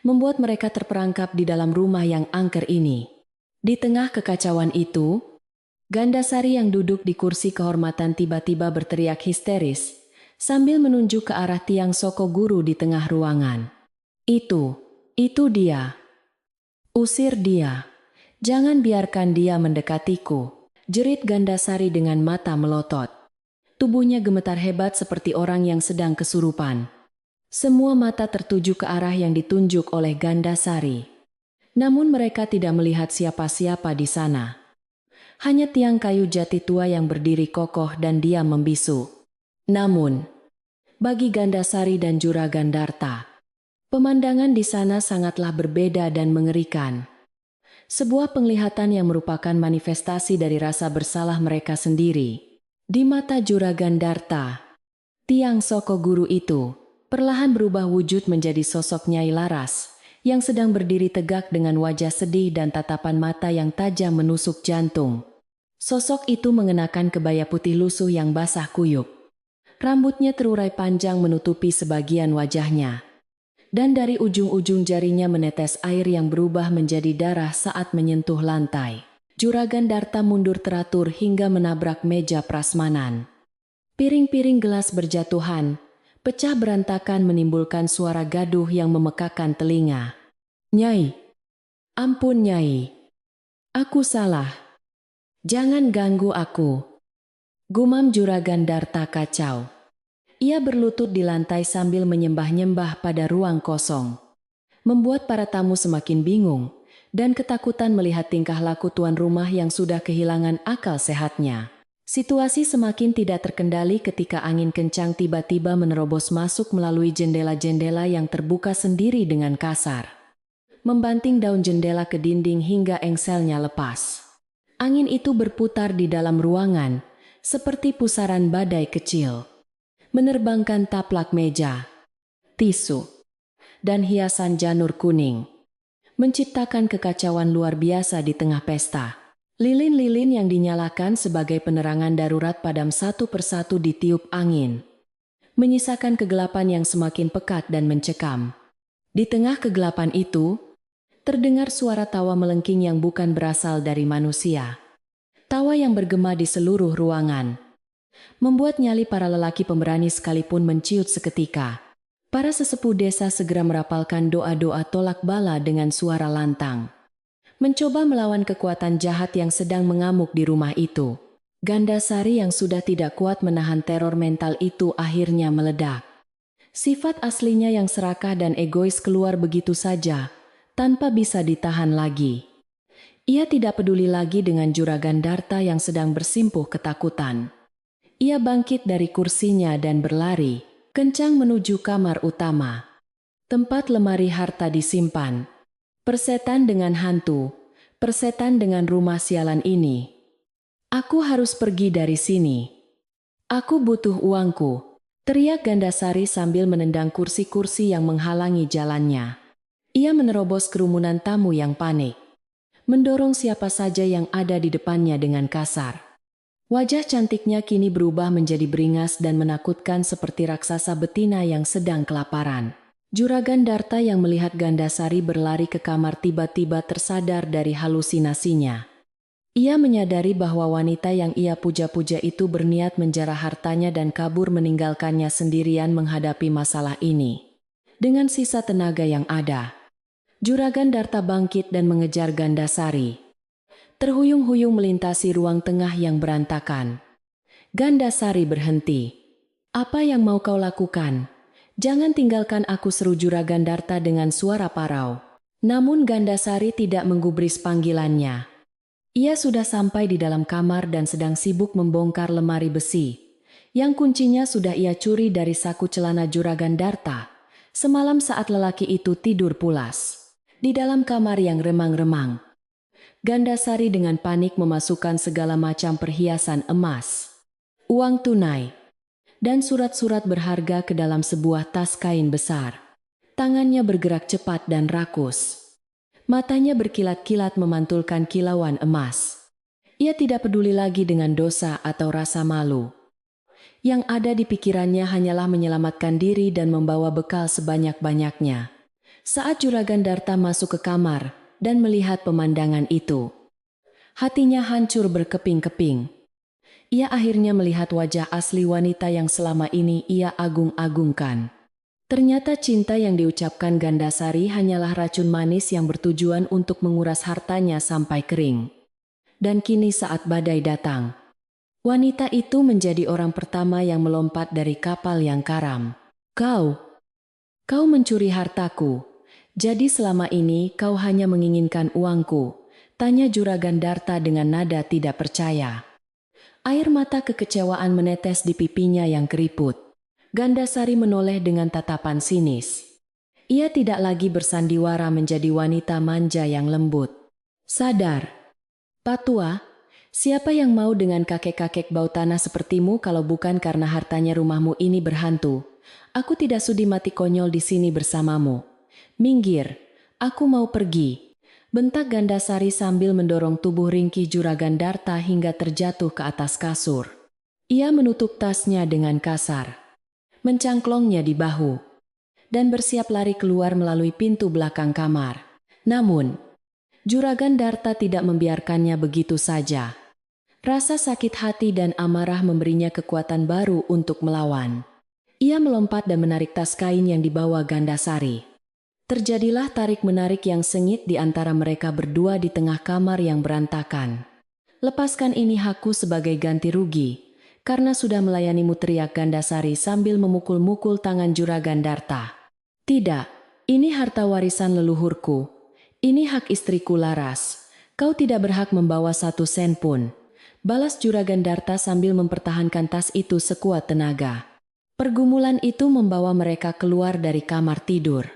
membuat mereka terperangkap di dalam rumah yang angker ini. Di tengah kekacauan itu, Gandasari yang duduk di kursi kehormatan tiba-tiba berteriak histeris sambil menunjuk ke arah tiang Soko Guru di tengah ruangan. Itu dia. Usir dia. Jangan biarkan dia mendekatiku, jerit Gandasari dengan mata melotot. Tubuhnya gemetar hebat seperti orang yang sedang kesurupan. Semua mata tertuju ke arah yang ditunjuk oleh Gandasari. Namun mereka tidak melihat siapa-siapa di sana. Hanya tiang kayu jati tua yang berdiri kokoh dan diam membisu. Namun, bagi Gandasari dan Juragan Darta, pemandangan di sana sangatlah berbeda dan mengerikan. Sebuah penglihatan yang merupakan manifestasi dari rasa bersalah mereka sendiri. Di mata Juragan Darta, tiang Soko Guru itu perlahan berubah wujud menjadi sosok Nyai Laras yang sedang berdiri tegak dengan wajah sedih dan tatapan mata yang tajam menusuk jantung. Sosok itu mengenakan kebaya putih lusuh yang basah kuyup. Rambutnya terurai panjang menutupi sebagian wajahnya. Dan dari ujung-ujung jarinya menetes air yang berubah menjadi darah saat menyentuh lantai. Juragan Darta mundur teratur hingga menabrak meja prasmanan. Piring-piring gelas berjatuhan, pecah berantakan menimbulkan suara gaduh yang memekakan telinga. Nyai, ampun Nyai, aku salah. Jangan ganggu aku, gumam Juragan Darta kacau. Ia berlutut di lantai sambil menyembah-nyembah pada ruang kosong, membuat para tamu semakin bingung dan ketakutan melihat tingkah laku tuan rumah yang sudah kehilangan akal sehatnya. Situasi semakin tidak terkendali ketika angin kencang tiba-tiba menerobos masuk melalui jendela-jendela yang terbuka sendiri dengan kasar, membanting daun jendela ke dinding hingga engselnya lepas. Angin itu berputar di dalam ruangan seperti pusaran badai kecil, menerbangkan taplak meja, tisu, dan hiasan janur kuning, menciptakan kekacauan luar biasa di tengah pesta. Lilin-lilin yang dinyalakan sebagai penerangan darurat padam satu persatu ditiup angin, menyisakan kegelapan yang semakin pekat dan mencekam. Di tengah kegelapan itu, terdengar suara tawa melengking yang bukan berasal dari manusia. Tawa yang bergema di seluruh ruangan membuat nyali para lelaki pemberani sekalipun menciut seketika. Para sesepuh desa segera merapalkan doa-doa tolak bala dengan suara lantang, mencoba melawan kekuatan jahat yang sedang mengamuk di rumah itu. Gandasari yang sudah tidak kuat menahan teror mental itu akhirnya meledak. Sifat aslinya yang serakah dan egois keluar begitu saja, tanpa bisa ditahan lagi. Ia tidak peduli lagi dengan Juragan Darta yang sedang bersimpuh ketakutan. Ia bangkit dari kursinya dan berlari, kencang menuju kamar utama, tempat lemari harta disimpan. Persetan dengan hantu, persetan dengan rumah sialan ini. Aku harus pergi dari sini. Aku butuh uangku, teriak Gandasari sambil menendang kursi-kursi yang menghalangi jalannya. Ia menerobos kerumunan tamu yang panik, mendorong siapa saja yang ada di depannya dengan kasar. Wajah cantiknya kini berubah menjadi beringas dan menakutkan seperti raksasa betina yang sedang kelaparan. Juragan Darta yang melihat Gandasari berlari ke kamar tiba-tiba tersadar dari halusinasinya. Ia menyadari bahwa wanita yang ia puja-puja itu berniat menjarah hartanya dan kabur meninggalkannya sendirian menghadapi masalah ini. Dengan sisa tenaga yang ada, Juragan Darta bangkit dan mengejar Gandasari. Terhuyung-huyung melintasi ruang tengah yang berantakan. Gandasari berhenti. "Apa yang mau kau lakukan? Jangan tinggalkan aku," seru Juragan Darta dengan suara parau. Namun Gandasari tidak menggubris panggilannya. Ia sudah sampai di dalam kamar dan sedang sibuk membongkar lemari besi, yang kuncinya sudah ia curi dari saku celana Juragan Darta semalam saat lelaki itu tidur pulas. Di dalam kamar yang remang-remang, Gandasari dengan panik memasukkan segala macam perhiasan emas, uang tunai, dan surat-surat berharga ke dalam sebuah tas kain besar. Tangannya bergerak cepat dan rakus. Matanya berkilat-kilat memantulkan kilauan emas. Ia tidak peduli lagi dengan dosa atau rasa malu. Yang ada di pikirannya hanyalah menyelamatkan diri dan membawa bekal sebanyak-banyaknya. Saat Juragan Darta masuk ke kamar dan melihat pemandangan itu, hatinya hancur berkeping-keping. Ia akhirnya melihat wajah asli wanita yang selama ini ia agung-agungkan. Ternyata cinta yang diucapkan Gandasari hanyalah racun manis yang bertujuan untuk menguras hartanya sampai kering. Dan kini saat badai datang, wanita itu menjadi orang pertama yang melompat dari kapal yang karam. Kau mencuri hartaku. Jadi selama ini kau hanya menginginkan uangku?" tanya Juragan Darta dengan nada tidak percaya. Air mata kekecewaan menetes di pipinya yang keriput. Gandasari menoleh dengan tatapan sinis. Ia tidak lagi bersandiwara menjadi wanita manja yang lembut. "Sadar, Patua, siapa yang mau dengan kakek-kakek bau tanah sepertimu kalau bukan karena hartanya rumahmu ini berhantu? Aku tidak sudi mati konyol di sini bersamamu. Minggir, aku mau pergi," bentak Gandasari sambil mendorong tubuh ringkih Juragan Darta hingga terjatuh ke atas kasur. Ia menutup tasnya dengan kasar, mencangklongnya di bahu, dan bersiap lari keluar melalui pintu belakang kamar. Namun, Juragan Darta tidak membiarkannya begitu saja. Rasa sakit hati dan amarah memberinya kekuatan baru untuk melawan. Ia melompat dan menarik tas kain yang dibawa Gandasari. Terjadilah tarik-menarik yang sengit di antara mereka berdua di tengah kamar yang berantakan. "Lepaskan ini hakku sebagai ganti rugi, karena sudah melayanimu," teriak Gandasari sambil memukul-mukul tangan Juragan Darta. "Tidak, ini harta warisan leluhurku. Ini hak istriku Laras. Kau tidak berhak membawa 1 sen pun," balas Juragan Darta sambil mempertahankan tas itu sekuat tenaga. Pergumulan itu membawa mereka keluar dari kamar tidur,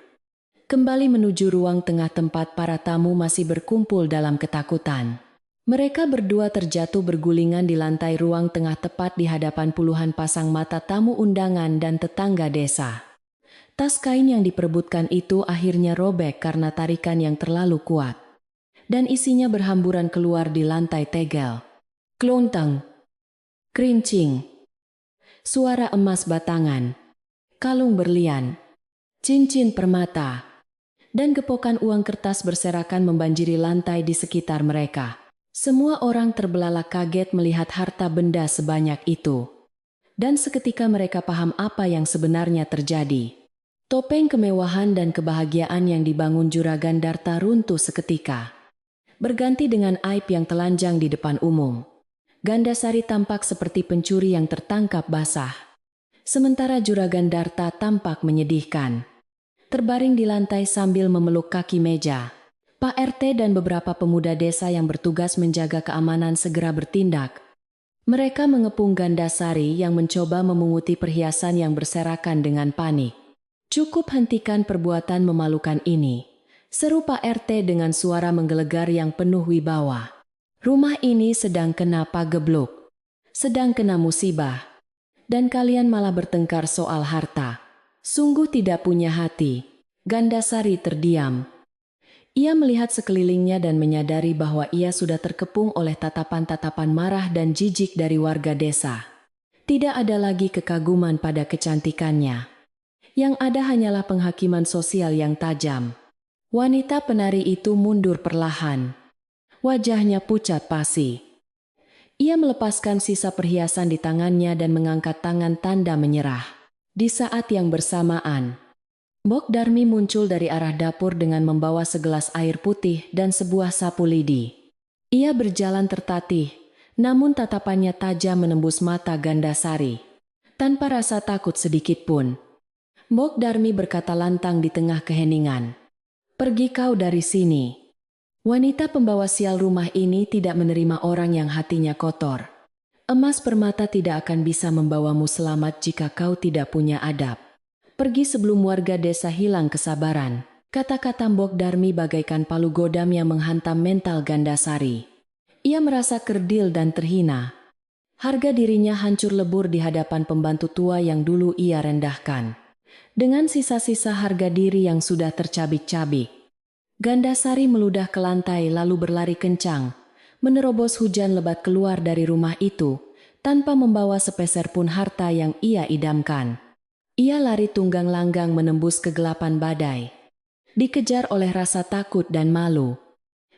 kembali menuju ruang tengah tempat para tamu masih berkumpul dalam ketakutan. Mereka berdua terjatuh bergulingan di lantai ruang tengah tepat di hadapan puluhan pasang mata tamu undangan dan tetangga desa. Tas kain yang diperebutkan itu akhirnya robek karena tarikan yang terlalu kuat, dan isinya berhamburan keluar di lantai tegel. Klontang, kerincing, suara emas batangan, kalung berlian, cincin permata, dan gepokan uang kertas berserakan membanjiri lantai di sekitar mereka. Semua orang terbelalak kaget melihat harta benda sebanyak itu. Dan seketika mereka paham apa yang sebenarnya terjadi. Topeng kemewahan dan kebahagiaan yang dibangun Juragan Darta runtuh seketika. Berganti dengan aib yang telanjang di depan umum. Gandasari tampak seperti pencuri yang tertangkap basah. Sementara Juragan Darta tampak menyedihkan. Terbaring di lantai sambil memeluk kaki meja. Pak RT dan beberapa pemuda desa yang bertugas menjaga keamanan segera bertindak. Mereka mengepung Gandasari yang mencoba memunguti perhiasan yang berserakan dengan panik. "Cukup hentikan perbuatan memalukan ini," seru Pak RT dengan suara menggelegar yang penuh wibawa. "Rumah ini sedang kena pagebluk, sedang kena musibah. Dan kalian malah bertengkar soal harta. Sungguh tidak punya hati." Gandasari terdiam. Ia melihat sekelilingnya dan menyadari bahwa ia sudah terkepung oleh tatapan-tatapan marah dan jijik dari warga desa. Tidak ada lagi kekaguman pada kecantikannya. Yang ada hanyalah penghakiman sosial yang tajam. Wanita penari itu mundur perlahan. Wajahnya pucat pasi. Ia melepaskan sisa perhiasan di tangannya dan mengangkat tangan tanda menyerah. Di saat yang bersamaan, Mbok Darmi muncul dari arah dapur dengan membawa segelas air putih dan sebuah sapu lidi. Ia berjalan tertatih, namun tatapannya tajam menembus mata Gandasari. Tanpa rasa takut sedikit pun, Mbok Darmi berkata lantang di tengah keheningan, "Pergi kau dari sini." Wanita pembawa sial rumah ini tidak menerima orang yang hatinya kotor. "Emas permata tidak akan bisa membawamu selamat jika kau tidak punya adab. Pergi sebelum warga desa hilang kesabaran." Kata-kata Mbok Darmi bagaikan palu godam yang menghantam mental Gandasari. Ia merasa kerdil dan terhina. Harga dirinya hancur lebur di hadapan pembantu tua yang dulu ia rendahkan. Dengan sisa-sisa harga diri yang sudah tercabik-cabik, Gandasari meludah ke lantai lalu berlari kencang, menerobos hujan lebat keluar dari rumah itu, tanpa membawa sepeser pun harta yang ia idamkan. Ia lari tunggang langgang menembus kegelapan badai. Dikejar oleh rasa takut dan malu.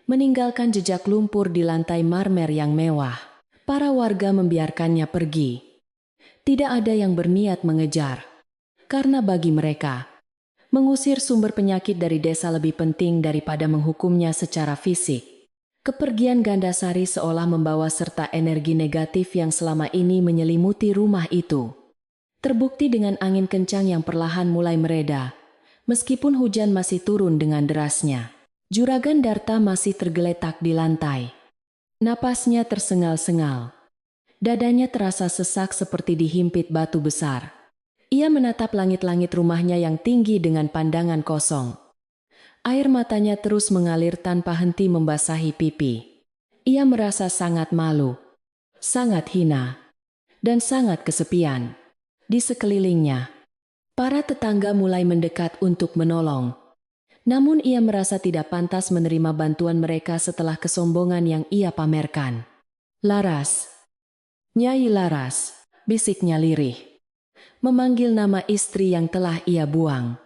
Meninggalkan jejak lumpur di lantai marmer yang mewah, para warga membiarkannya pergi. Tidak ada yang berniat mengejar. Karena bagi mereka, mengusir sumber penyakit dari desa lebih penting daripada menghukumnya secara fisik. Kepergian Gandasari seolah membawa serta energi negatif yang selama ini menyelimuti rumah itu. Terbukti dengan angin kencang yang perlahan mulai mereda. Meskipun hujan masih turun dengan derasnya, Juragan Darta masih tergeletak di lantai. Napasnya tersengal-sengal. Dadanya terasa sesak seperti dihimpit batu besar. Ia menatap langit-langit rumahnya yang tinggi dengan pandangan kosong. Air matanya terus mengalir tanpa henti membasahi pipi. Ia merasa sangat malu, sangat hina, dan sangat kesepian. Di sekelilingnya, para tetangga mulai mendekat untuk menolong. Namun ia merasa tidak pantas menerima bantuan mereka setelah kesombongan yang ia pamerkan. "Laras, Nyai Laras," bisiknya lirih. Memanggil nama istri yang telah ia buang.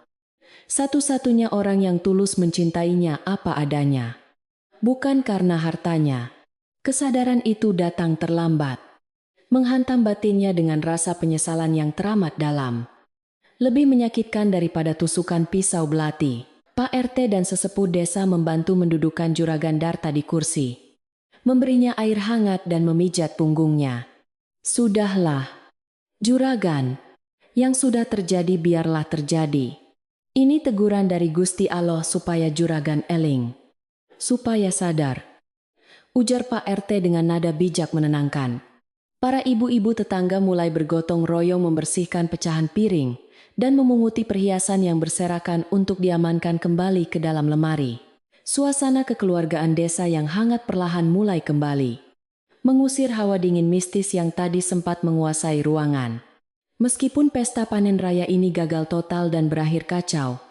Satu-satunya orang yang tulus mencintainya apa adanya. Bukan karena hartanya. Kesadaran itu datang terlambat. Menghantam batinnya dengan rasa penyesalan yang teramat dalam. Lebih menyakitkan daripada tusukan pisau belati, Pak RT dan sesepuh desa membantu mendudukan Juragan Darta di kursi. Memberinya air hangat dan memijat punggungnya. "Sudahlah, Juragan. Yang sudah terjadi biarlah terjadi. Ini teguran dari Gusti Allah supaya Juragan eling. Supaya sadar," ujar Pak RT dengan nada bijak menenangkan. Para ibu-ibu tetangga mulai bergotong royong membersihkan pecahan piring dan memunguti perhiasan yang berserakan untuk diamankan kembali ke dalam lemari. Suasana kekeluargaan desa yang hangat perlahan mulai kembali, mengusir hawa dingin mistis yang tadi sempat menguasai ruangan. Meskipun pesta panen raya ini gagal total dan berakhir kacau,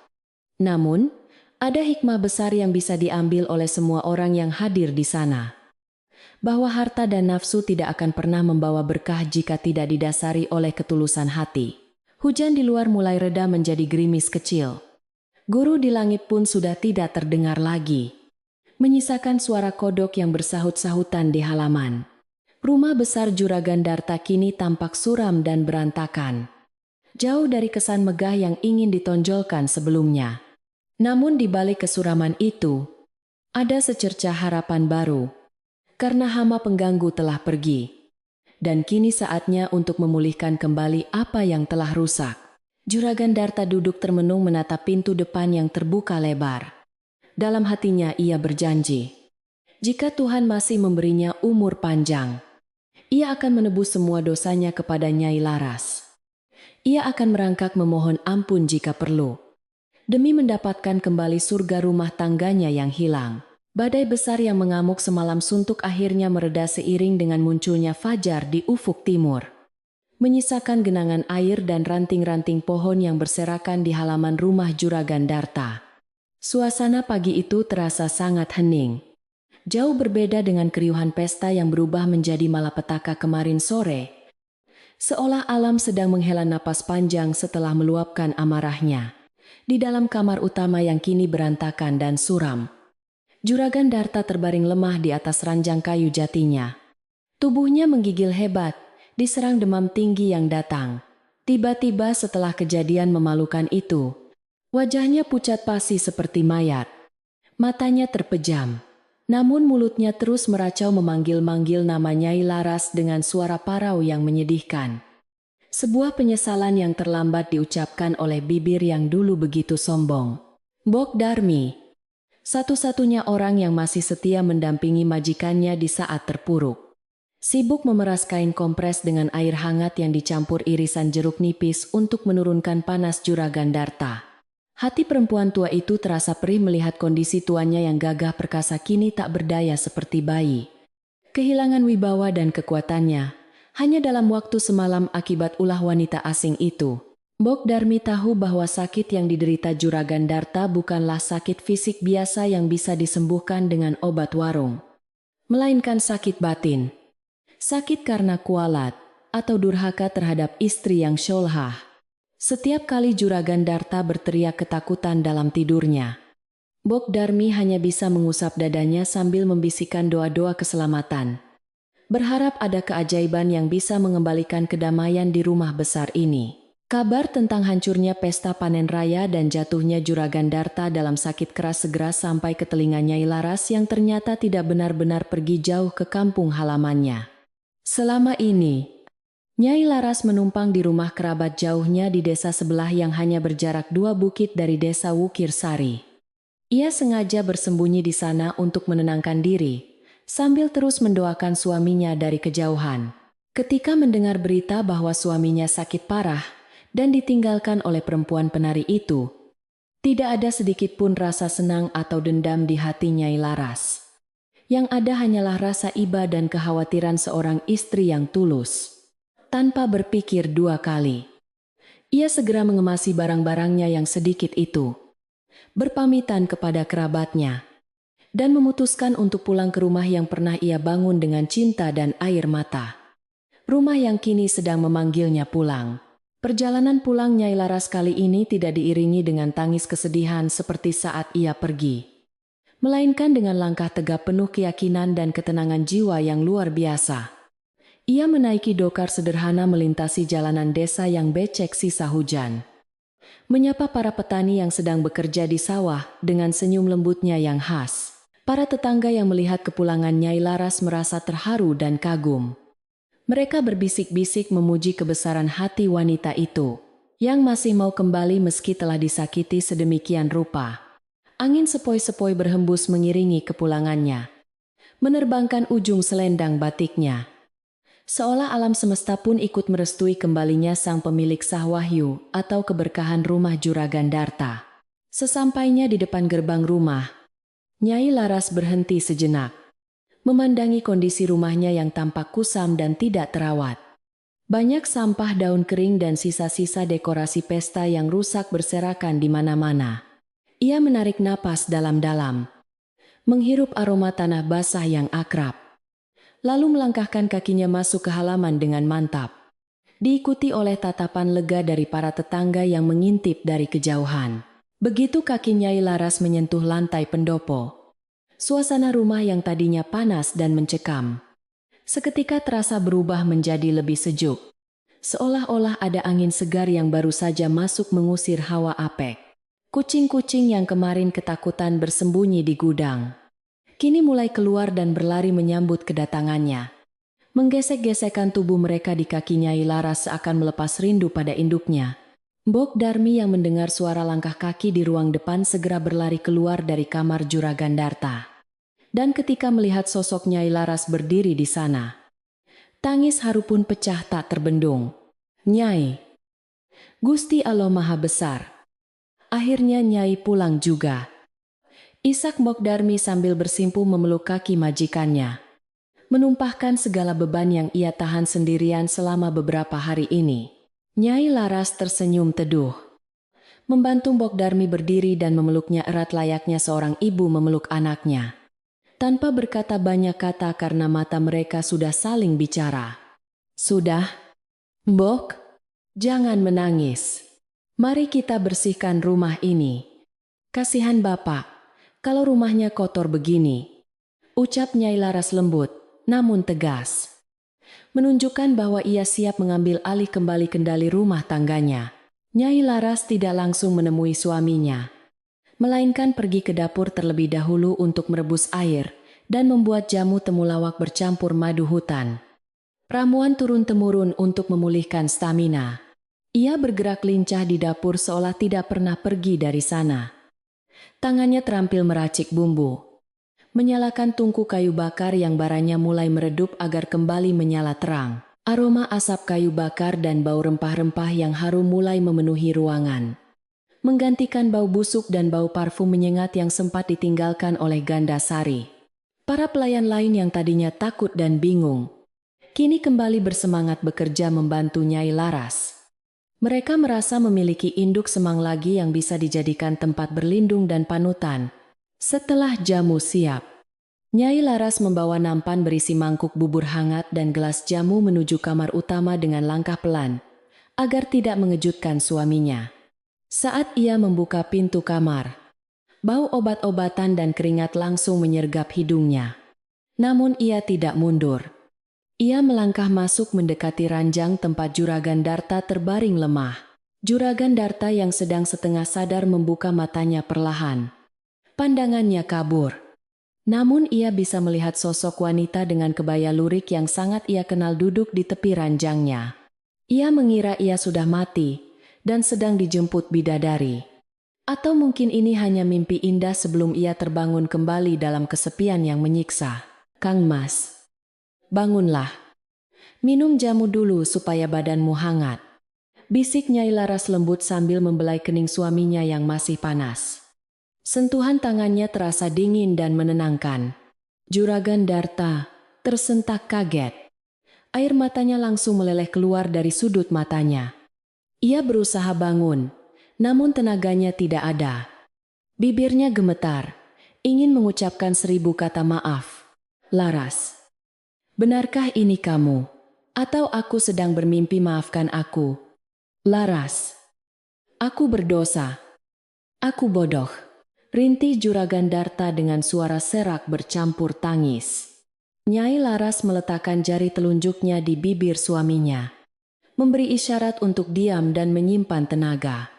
namun ada hikmah besar yang bisa diambil oleh semua orang yang hadir di sana. Bahwa harta dan nafsu tidak akan pernah membawa berkah jika tidak didasari oleh ketulusan hati. Hujan di luar mulai reda menjadi gerimis kecil. Guru di langit pun sudah tidak terdengar lagi. menyisakan suara kodok yang bersahut-sahutan di halaman. Rumah besar Juragan Darta kini tampak suram dan berantakan, jauh dari kesan megah yang ingin ditonjolkan sebelumnya. Namun di balik kesuraman itu, ada secercah harapan baru. Karena hama pengganggu telah pergi, dan kini saatnya untuk memulihkan kembali apa yang telah rusak. Juragan Darta duduk termenung menatap pintu depan yang terbuka lebar. Dalam hatinya ia berjanji, jika Tuhan masih memberinya umur panjang, ia akan menebus semua dosanya kepada Nyai Laras. Ia akan merangkak memohon ampun jika perlu, demi mendapatkan kembali surga rumah tangganya yang hilang. Badai besar yang mengamuk semalam suntuk akhirnya mereda seiring dengan munculnya fajar di ufuk timur, menyisakan genangan air dan ranting-ranting pohon yang berserakan di halaman rumah Juragan Darta. Suasana pagi itu terasa sangat hening, jauh berbeda dengan keriuhan pesta yang berubah menjadi malapetaka kemarin sore, seolah alam sedang menghela napas panjang setelah meluapkan amarahnya. Di dalam kamar utama yang kini berantakan dan suram, Juragan Darta terbaring lemah di atas ranjang kayu jatinya. Tubuhnya menggigil hebat, diserang demam tinggi yang datang. Tiba-tiba setelah kejadian memalukan itu, wajahnya pucat pasi seperti mayat. Matanya terpejam, namun mulutnya terus meracau memanggil-manggil nama Nyai Laras dengan suara parau yang menyedihkan. Sebuah penyesalan yang terlambat diucapkan oleh bibir yang dulu begitu sombong. Bok Darmi, satu-satunya orang yang masih setia mendampingi majikannya di saat terpuruk, sibuk memeras kain kompres dengan air hangat yang dicampur irisan jeruk nipis untuk menurunkan panas Juragan Darta. Hati perempuan tua itu terasa perih melihat kondisi tuannya yang gagah perkasa kini tak berdaya seperti bayi. Kehilangan wibawa dan kekuatannya hanya dalam waktu semalam akibat ulah wanita asing itu. Bok Darmi tahu bahwa sakit yang diderita Juragan Darta bukanlah sakit fisik biasa yang bisa disembuhkan dengan obat warung, melainkan sakit batin. Sakit karena kualat atau durhaka terhadap istri yang syolhah. Setiap kali Juragan Darta berteriak ketakutan dalam tidurnya, Bok Darmi hanya bisa mengusap dadanya sambil membisikkan doa-doa keselamatan, berharap ada keajaiban yang bisa mengembalikan kedamaian di rumah besar ini. Kabar tentang hancurnya pesta panen raya dan jatuhnya Juragan Darta dalam sakit keras segera sampai ke telinga Nyai Laras yang ternyata tidak benar-benar pergi jauh ke kampung halamannya. Selama ini, Nyai Laras menumpang di rumah kerabat jauhnya di desa sebelah yang hanya berjarak 2 bukit dari desa Wukir Sari. Ia sengaja bersembunyi di sana untuk menenangkan diri, sambil terus mendoakan suaminya dari kejauhan. Ketika mendengar berita bahwa suaminya sakit parah dan ditinggalkan oleh perempuan penari itu, tidak ada sedikit pun rasa senang atau dendam di hati Nyai Laras. Yang ada hanyalah rasa iba dan kekhawatiran seorang istri yang tulus. Tanpa berpikir 2 kali, ia segera mengemasi barang-barangnya yang sedikit itu, berpamitan kepada kerabatnya, dan memutuskan untuk pulang ke rumah yang pernah ia bangun dengan cinta dan air mata. Rumah yang kini sedang memanggilnya pulang. Perjalanan pulang Nyai Laras kali ini tidak diiringi dengan tangis kesedihan seperti saat ia pergi, melainkan dengan langkah tegap penuh keyakinan dan ketenangan jiwa yang luar biasa. Ia menaiki dokar sederhana melintasi jalanan desa yang becek sisa hujan, menyapa para petani yang sedang bekerja di sawah dengan senyum lembutnya yang khas. Para tetangga yang melihat kepulangan Nyai Laras merasa terharu dan kagum. Mereka berbisik-bisik memuji kebesaran hati wanita itu, yang masih mau kembali meski telah disakiti sedemikian rupa. Angin sepoi-sepoi berhembus mengiringi kepulangannya, menerbangkan ujung selendang batiknya. Seolah alam semesta pun ikut merestui kembalinya sang pemilik sahwahyu atau keberkahan rumah Juragan Darta. Sesampainya di depan gerbang rumah, Nyai Laras berhenti sejenak, memandangi kondisi rumahnya yang tampak kusam dan tidak terawat. Banyak sampah daun kering dan sisa-sisa dekorasi pesta yang rusak berserakan di mana-mana. Ia menarik napas dalam-dalam, menghirup aroma tanah basah yang akrab, lalu melangkahkan kakinya masuk ke halaman dengan mantap, diikuti oleh tatapan lega dari para tetangga yang mengintip dari kejauhan. Begitu kaki Nyai Laras menyentuh lantai pendopo, Suasana rumah yang tadinya panas dan mencekam, seketika terasa berubah menjadi lebih sejuk. Seolah-olah ada angin segar yang baru saja masuk mengusir hawa apek. Kucing-kucing yang kemarin ketakutan bersembunyi di gudang, kini mulai keluar dan berlari menyambut kedatangannya. Menggesek-gesekkan tubuh mereka di kaki Nyai Laras seakan melepas rindu pada induknya. Mbok Darmi yang mendengar suara langkah kaki di ruang depan segera berlari keluar dari kamar Juragan Darta. Dan ketika melihat sosok Nyai Laras berdiri di sana, tangis haru pun pecah tak terbendung. "Nyai, Gusti Allah Maha Besar. Akhirnya Nyai pulang juga." Isak Mbok Darmi sambil bersimpuh memeluk kaki majikannya, menumpahkan segala beban yang ia tahan sendirian selama beberapa hari ini. Nyai Laras tersenyum teduh, membantu Mbok Darmi berdiri dan memeluknya erat layaknya seorang ibu memeluk anaknya. Tanpa berkata banyak kata karena mata mereka sudah saling bicara. "Sudah, Mbok, jangan menangis. Mari kita bersihkan rumah ini. Kasihan Bapak, kalau rumahnya kotor begini," ucap Nyai Laras lembut, namun tegas, menunjukkan bahwa ia siap mengambil alih kembali kendali rumah tangganya. Nyai Laras tidak langsung menemui suaminya, melainkan pergi ke dapur terlebih dahulu untuk merebus air dan membuat jamu temulawak bercampur madu hutan. Ramuan turun-temurun untuk memulihkan stamina. Ia bergerak lincah di dapur seolah tidak pernah pergi dari sana. Tangannya terampil meracik bumbu, menyalakan tungku kayu bakar yang baranya mulai meredup agar kembali menyala terang. Aroma asap kayu bakar dan bau rempah-rempah yang harum mulai memenuhi ruangan, menggantikan bau busuk dan bau parfum menyengat yang sempat ditinggalkan oleh Gandasari. Para pelayan lain yang tadinya takut dan bingung, kini kembali bersemangat bekerja membantu Nyai Laras. Mereka merasa memiliki induk semang lagi yang bisa dijadikan tempat berlindung dan panutan. Setelah jamu siap, Nyai Laras membawa nampan berisi mangkuk bubur hangat dan gelas jamu menuju kamar utama dengan langkah pelan, agar tidak mengejutkan suaminya. Saat ia membuka pintu kamar, bau obat-obatan dan keringat langsung menyergap hidungnya. Namun ia tidak mundur. Ia melangkah masuk mendekati ranjang tempat Juragan Darta terbaring lemah. Juragan Darta yang sedang setengah sadar membuka matanya perlahan. Pandangannya kabur. Namun ia bisa melihat sosok wanita dengan kebaya lurik yang sangat ia kenal duduk di tepi ranjangnya. Ia mengira ia sudah mati dan sedang dijemput bidadari. Atau mungkin ini hanya mimpi indah sebelum ia terbangun kembali dalam kesepian yang menyiksa. "Kang Mas, bangunlah. Minum jamu dulu supaya badanmu hangat," bisik Nyai Laras lembut sambil membelai kening suaminya yang masih panas. Sentuhan tangannya terasa dingin dan menenangkan. Juragan Darta tersentak kaget. Air matanya langsung meleleh keluar dari sudut matanya. Ia berusaha bangun, namun tenaganya tidak ada. Bibirnya gemetar, ingin mengucapkan 1000 kata maaf. "Laras, benarkah ini kamu? Atau aku sedang bermimpi? Maafkan aku. Laras, aku berdosa. Aku bodoh," rintih Juragan Darta dengan suara serak bercampur tangis. Nyai Laras meletakkan jari telunjuknya di bibir suaminya, memberi isyarat untuk diam dan menyimpan tenaga.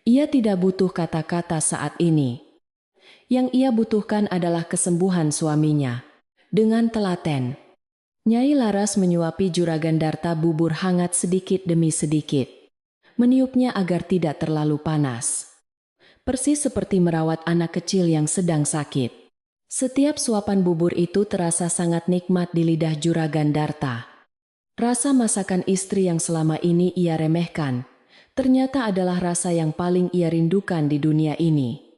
Ia tidak butuh kata-kata saat ini. Yang ia butuhkan adalah kesembuhan suaminya. Dengan telaten, Nyai Laras menyuapi Juragan Darta bubur hangat sedikit demi sedikit, meniupnya agar tidak terlalu panas. Persis seperti merawat anak kecil yang sedang sakit. Setiap suapan bubur itu terasa sangat nikmat di lidah Juragan Darta. Rasa masakan istri yang selama ini ia remehkan, ternyata adalah rasa yang paling ia rindukan di dunia ini.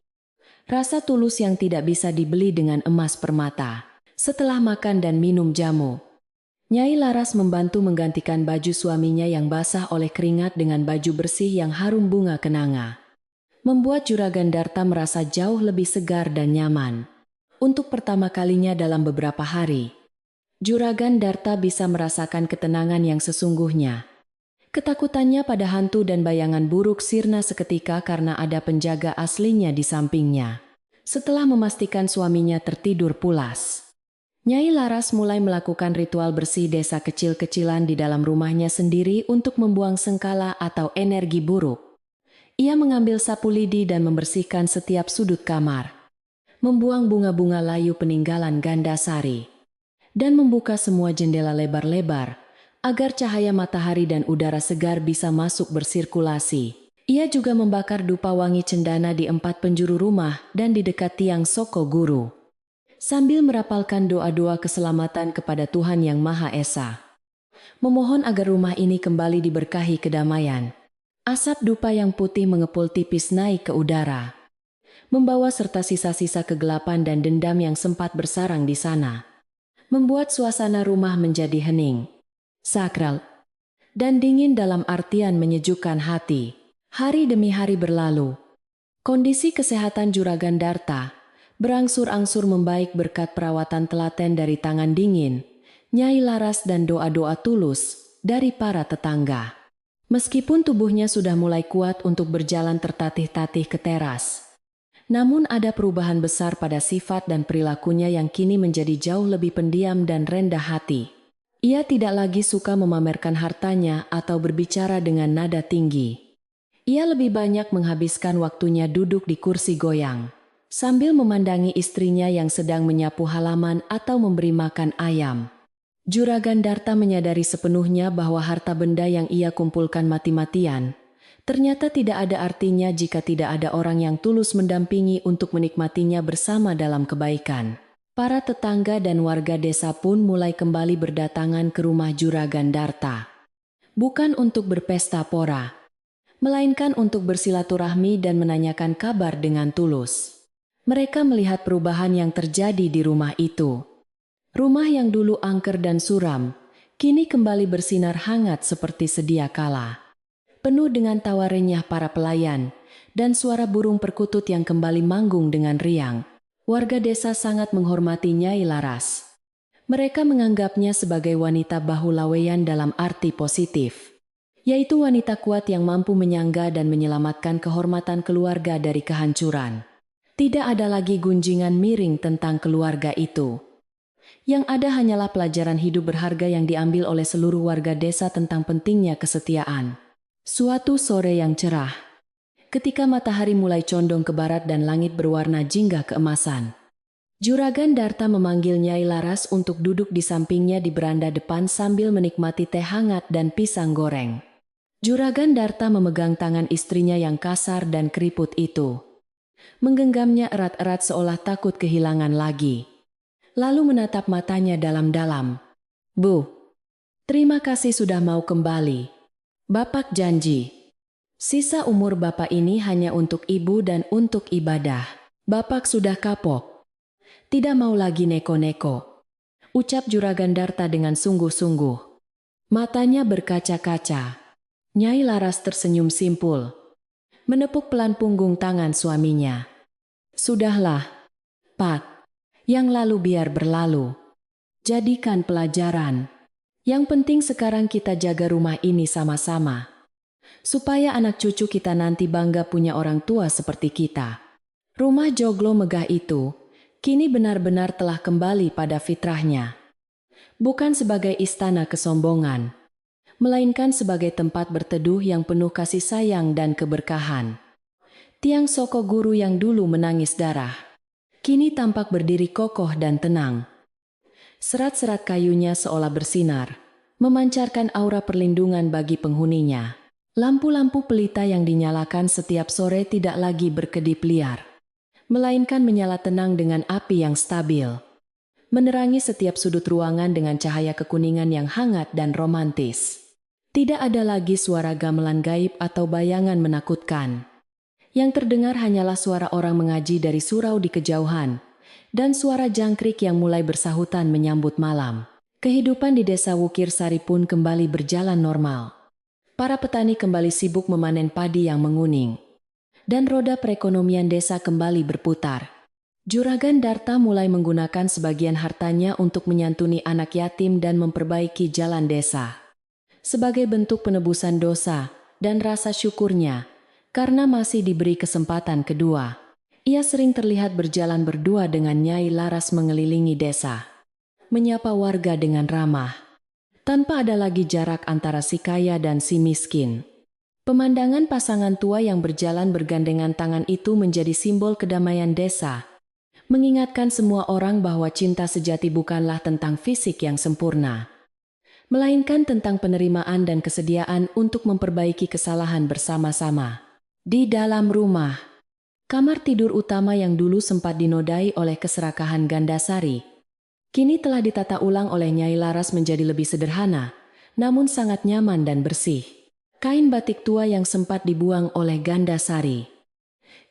Rasa tulus yang tidak bisa dibeli dengan emas permata. Setelah makan dan minum jamu, Nyai Laras membantu menggantikan baju suaminya yang basah oleh keringat dengan baju bersih yang harum bunga kenanga, membuat Juragan Darta merasa jauh lebih segar dan nyaman. Untuk pertama kalinya dalam beberapa hari, Juragan Darta bisa merasakan ketenangan yang sesungguhnya. Ketakutannya pada hantu dan bayangan buruk sirna seketika karena ada penjaga aslinya di sampingnya. Setelah memastikan suaminya tertidur pulas, Nyai Laras mulai melakukan ritual bersih desa kecil-kecilan di dalam rumahnya sendiri untuk membuang sengkala atau energi buruk. Ia mengambil sapu lidi dan membersihkan setiap sudut kamar, membuang bunga-bunga layu peninggalan Gandasari, dan membuka semua jendela lebar-lebar agar cahaya matahari dan udara segar bisa masuk bersirkulasi. Ia juga membakar dupa wangi cendana di 4 penjuru rumah dan di dekat tiang Soko Guru, sambil merapalkan doa-doa keselamatan kepada Tuhan Yang Maha Esa. Memohon agar rumah ini kembali diberkahi kedamaian. Asap dupa yang putih mengepul tipis naik ke udara, membawa serta sisa-sisa kegelapan dan dendam yang sempat bersarang di sana, membuat suasana rumah menjadi hening, sakral, dan dingin dalam artian menyejukkan hati. Hari demi hari berlalu. Kondisi kesehatan Juragan Darta berangsur-angsur membaik berkat perawatan telaten dari tangan dingin, Nyai Laras dan doa-doa tulus dari para tetangga. Meskipun tubuhnya sudah mulai kuat untuk berjalan tertatih-tatih ke teras, namun ada perubahan besar pada sifat dan perilakunya yang kini menjadi jauh lebih pendiam dan rendah hati. Ia tidak lagi suka memamerkan hartanya atau berbicara dengan nada tinggi. Ia lebih banyak menghabiskan waktunya duduk di kursi goyang, sambil memandangi istrinya yang sedang menyapu halaman atau memberi makan ayam. Juragan Darta menyadari sepenuhnya bahwa harta benda yang ia kumpulkan mati-matian ternyata tidak ada artinya jika tidak ada orang yang tulus mendampingi untuk menikmatinya bersama dalam kebaikan. Para tetangga dan warga desa pun mulai kembali berdatangan ke rumah Juragan Darta. Bukan untuk berpesta pora, melainkan untuk bersilaturahmi dan menanyakan kabar dengan tulus. Mereka melihat perubahan yang terjadi di rumah itu. Rumah yang dulu angker dan suram, kini kembali bersinar hangat seperti sedia kala. Penuh dengan tawa renyah para pelayan, dan suara burung perkutut yang kembali manggung dengan riang. Warga desa sangat menghormati Nyai Laras. Mereka menganggapnya sebagai wanita bahulaweyan dalam arti positif, yaitu wanita kuat yang mampu menyangga dan menyelamatkan kehormatan keluarga dari kehancuran. Tidak ada lagi gunjingan miring tentang keluarga itu. Yang ada hanyalah pelajaran hidup berharga yang diambil oleh seluruh warga desa tentang pentingnya kesetiaan. Suatu sore yang cerah, ketika matahari mulai condong ke barat dan langit berwarna jingga keemasan, Juragan Darta memanggil Nyai Laras untuk duduk di sampingnya di beranda depan sambil menikmati teh hangat dan pisang goreng. Juragan Darta memegang tangan istrinya yang kasar dan keriput itu, menggenggamnya erat-erat seolah takut kehilangan lagi. Lalu menatap matanya dalam-dalam. "Bu, terima kasih sudah mau kembali. Bapak janji, sisa umur Bapak ini hanya untuk ibu dan untuk ibadah. Bapak sudah kapok. Tidak mau lagi neko-neko," ucap Juragan Darta dengan sungguh-sungguh. Matanya berkaca-kaca. Nyai Laras tersenyum simpul, menepuk pelan punggung tangan suaminya. "Sudahlah, Pak. Yang lalu biar berlalu. Jadikan pelajaran. Yang penting sekarang kita jaga rumah ini sama-sama, supaya anak cucu kita nanti bangga punya orang tua seperti kita." Rumah joglo megah itu kini benar-benar telah kembali pada fitrahnya. Bukan sebagai istana kesombongan, melainkan sebagai tempat berteduh yang penuh kasih sayang dan keberkahan. Tiang Soko Guru yang dulu menangis darah, kini tampak berdiri kokoh dan tenang. Serat-serat kayunya seolah bersinar, memancarkan aura perlindungan bagi penghuninya. Lampu-lampu pelita yang dinyalakan setiap sore tidak lagi berkedip liar, melainkan menyala tenang dengan api yang stabil, menerangi setiap sudut ruangan dengan cahaya kekuningan yang hangat dan romantis. Tidak ada lagi suara gamelan gaib atau bayangan menakutkan. Yang terdengar hanyalah suara orang mengaji dari surau di kejauhan, dan suara jangkrik yang mulai bersahutan menyambut malam. Kehidupan di desa Wukir Sari pun kembali berjalan normal. Para petani kembali sibuk memanen padi yang menguning, dan roda perekonomian desa kembali berputar. Juragan Darta mulai menggunakan sebagian hartanya untuk menyantuni anak yatim dan memperbaiki jalan desa. Sebagai bentuk penebusan dosa dan rasa syukurnya, karena masih diberi kesempatan kedua, Ia sering terlihat berjalan berdua dengan Nyai Laras mengelilingi desa, menyapa warga dengan ramah, tanpa ada lagi jarak antara si kaya dan si miskin. Pemandangan pasangan tua yang berjalan bergandengan tangan itu menjadi simbol kedamaian desa, mengingatkan semua orang bahwa cinta sejati bukanlah tentang fisik yang sempurna, melainkan tentang penerimaan dan kesediaan untuk memperbaiki kesalahan bersama-sama. Di dalam rumah, kamar tidur utama yang dulu sempat dinodai oleh keserakahan Gandasari, kini telah ditata ulang oleh Nyai Laras menjadi lebih sederhana, namun sangat nyaman dan bersih. Kain batik tua yang sempat dibuang oleh Gandasari,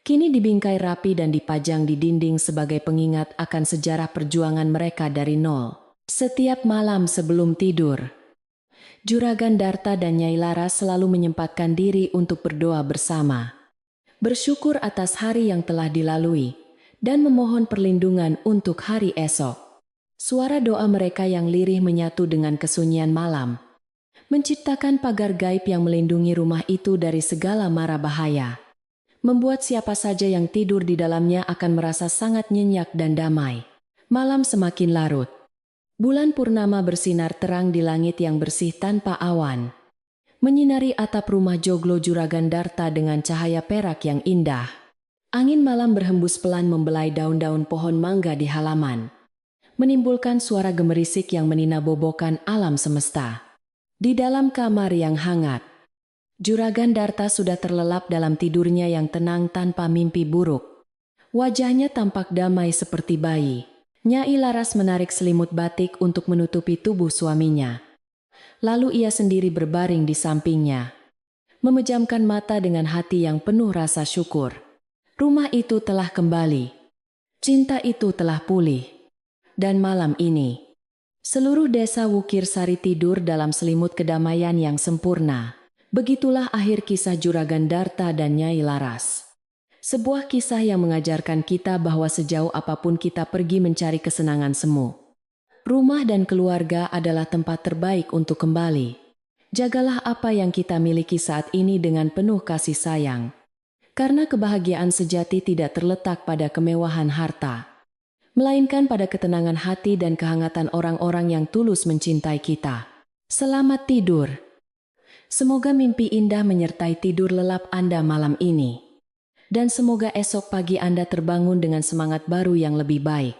kini dibingkai rapi dan dipajang di dinding sebagai pengingat akan sejarah perjuangan mereka dari nol. Setiap malam sebelum tidur, Juragan Darta dan Nyai Laras selalu menyempatkan diri untuk berdoa bersama, bersyukur atas hari yang telah dilalui, dan memohon perlindungan untuk hari esok. Suara doa mereka yang lirih menyatu dengan kesunyian malam, menciptakan pagar gaib yang melindungi rumah itu dari segala mara bahaya, membuat siapa saja yang tidur di dalamnya akan merasa sangat nyenyak dan damai. Malam semakin larut. Bulan purnama bersinar terang di langit yang bersih tanpa awan, menyinari atap rumah joglo Juragan Darta dengan cahaya perak yang indah. Angin malam berhembus pelan membelai daun-daun pohon mangga di halaman, menimbulkan suara gemerisik yang meninabobokan alam semesta. Di dalam kamar yang hangat, Juragan Darta sudah terlelap dalam tidurnya yang tenang tanpa mimpi buruk. Wajahnya tampak damai seperti bayi. Nyai Laras menarik selimut batik untuk menutupi tubuh suaminya. Lalu ia sendiri berbaring di sampingnya, memejamkan mata dengan hati yang penuh rasa syukur. Rumah itu telah kembali. Cinta itu telah pulih. Dan malam ini, seluruh desa Wukir Sari tidur dalam selimut kedamaian yang sempurna. Begitulah akhir kisah Juragan Darta dan Nyai Laras. Sebuah kisah yang mengajarkan kita bahwa sejauh apapun kita pergi mencari kesenangan semu, rumah dan keluarga adalah tempat terbaik untuk kembali. Jagalah apa yang kita miliki saat ini dengan penuh kasih sayang. Karena kebahagiaan sejati tidak terletak pada kemewahan harta, melainkan pada ketenangan hati dan kehangatan orang-orang yang tulus mencintai kita. Selamat tidur. Semoga mimpi indah menyertai tidur lelap Anda malam ini. Dan semoga esok pagi Anda terbangun dengan semangat baru yang lebih baik.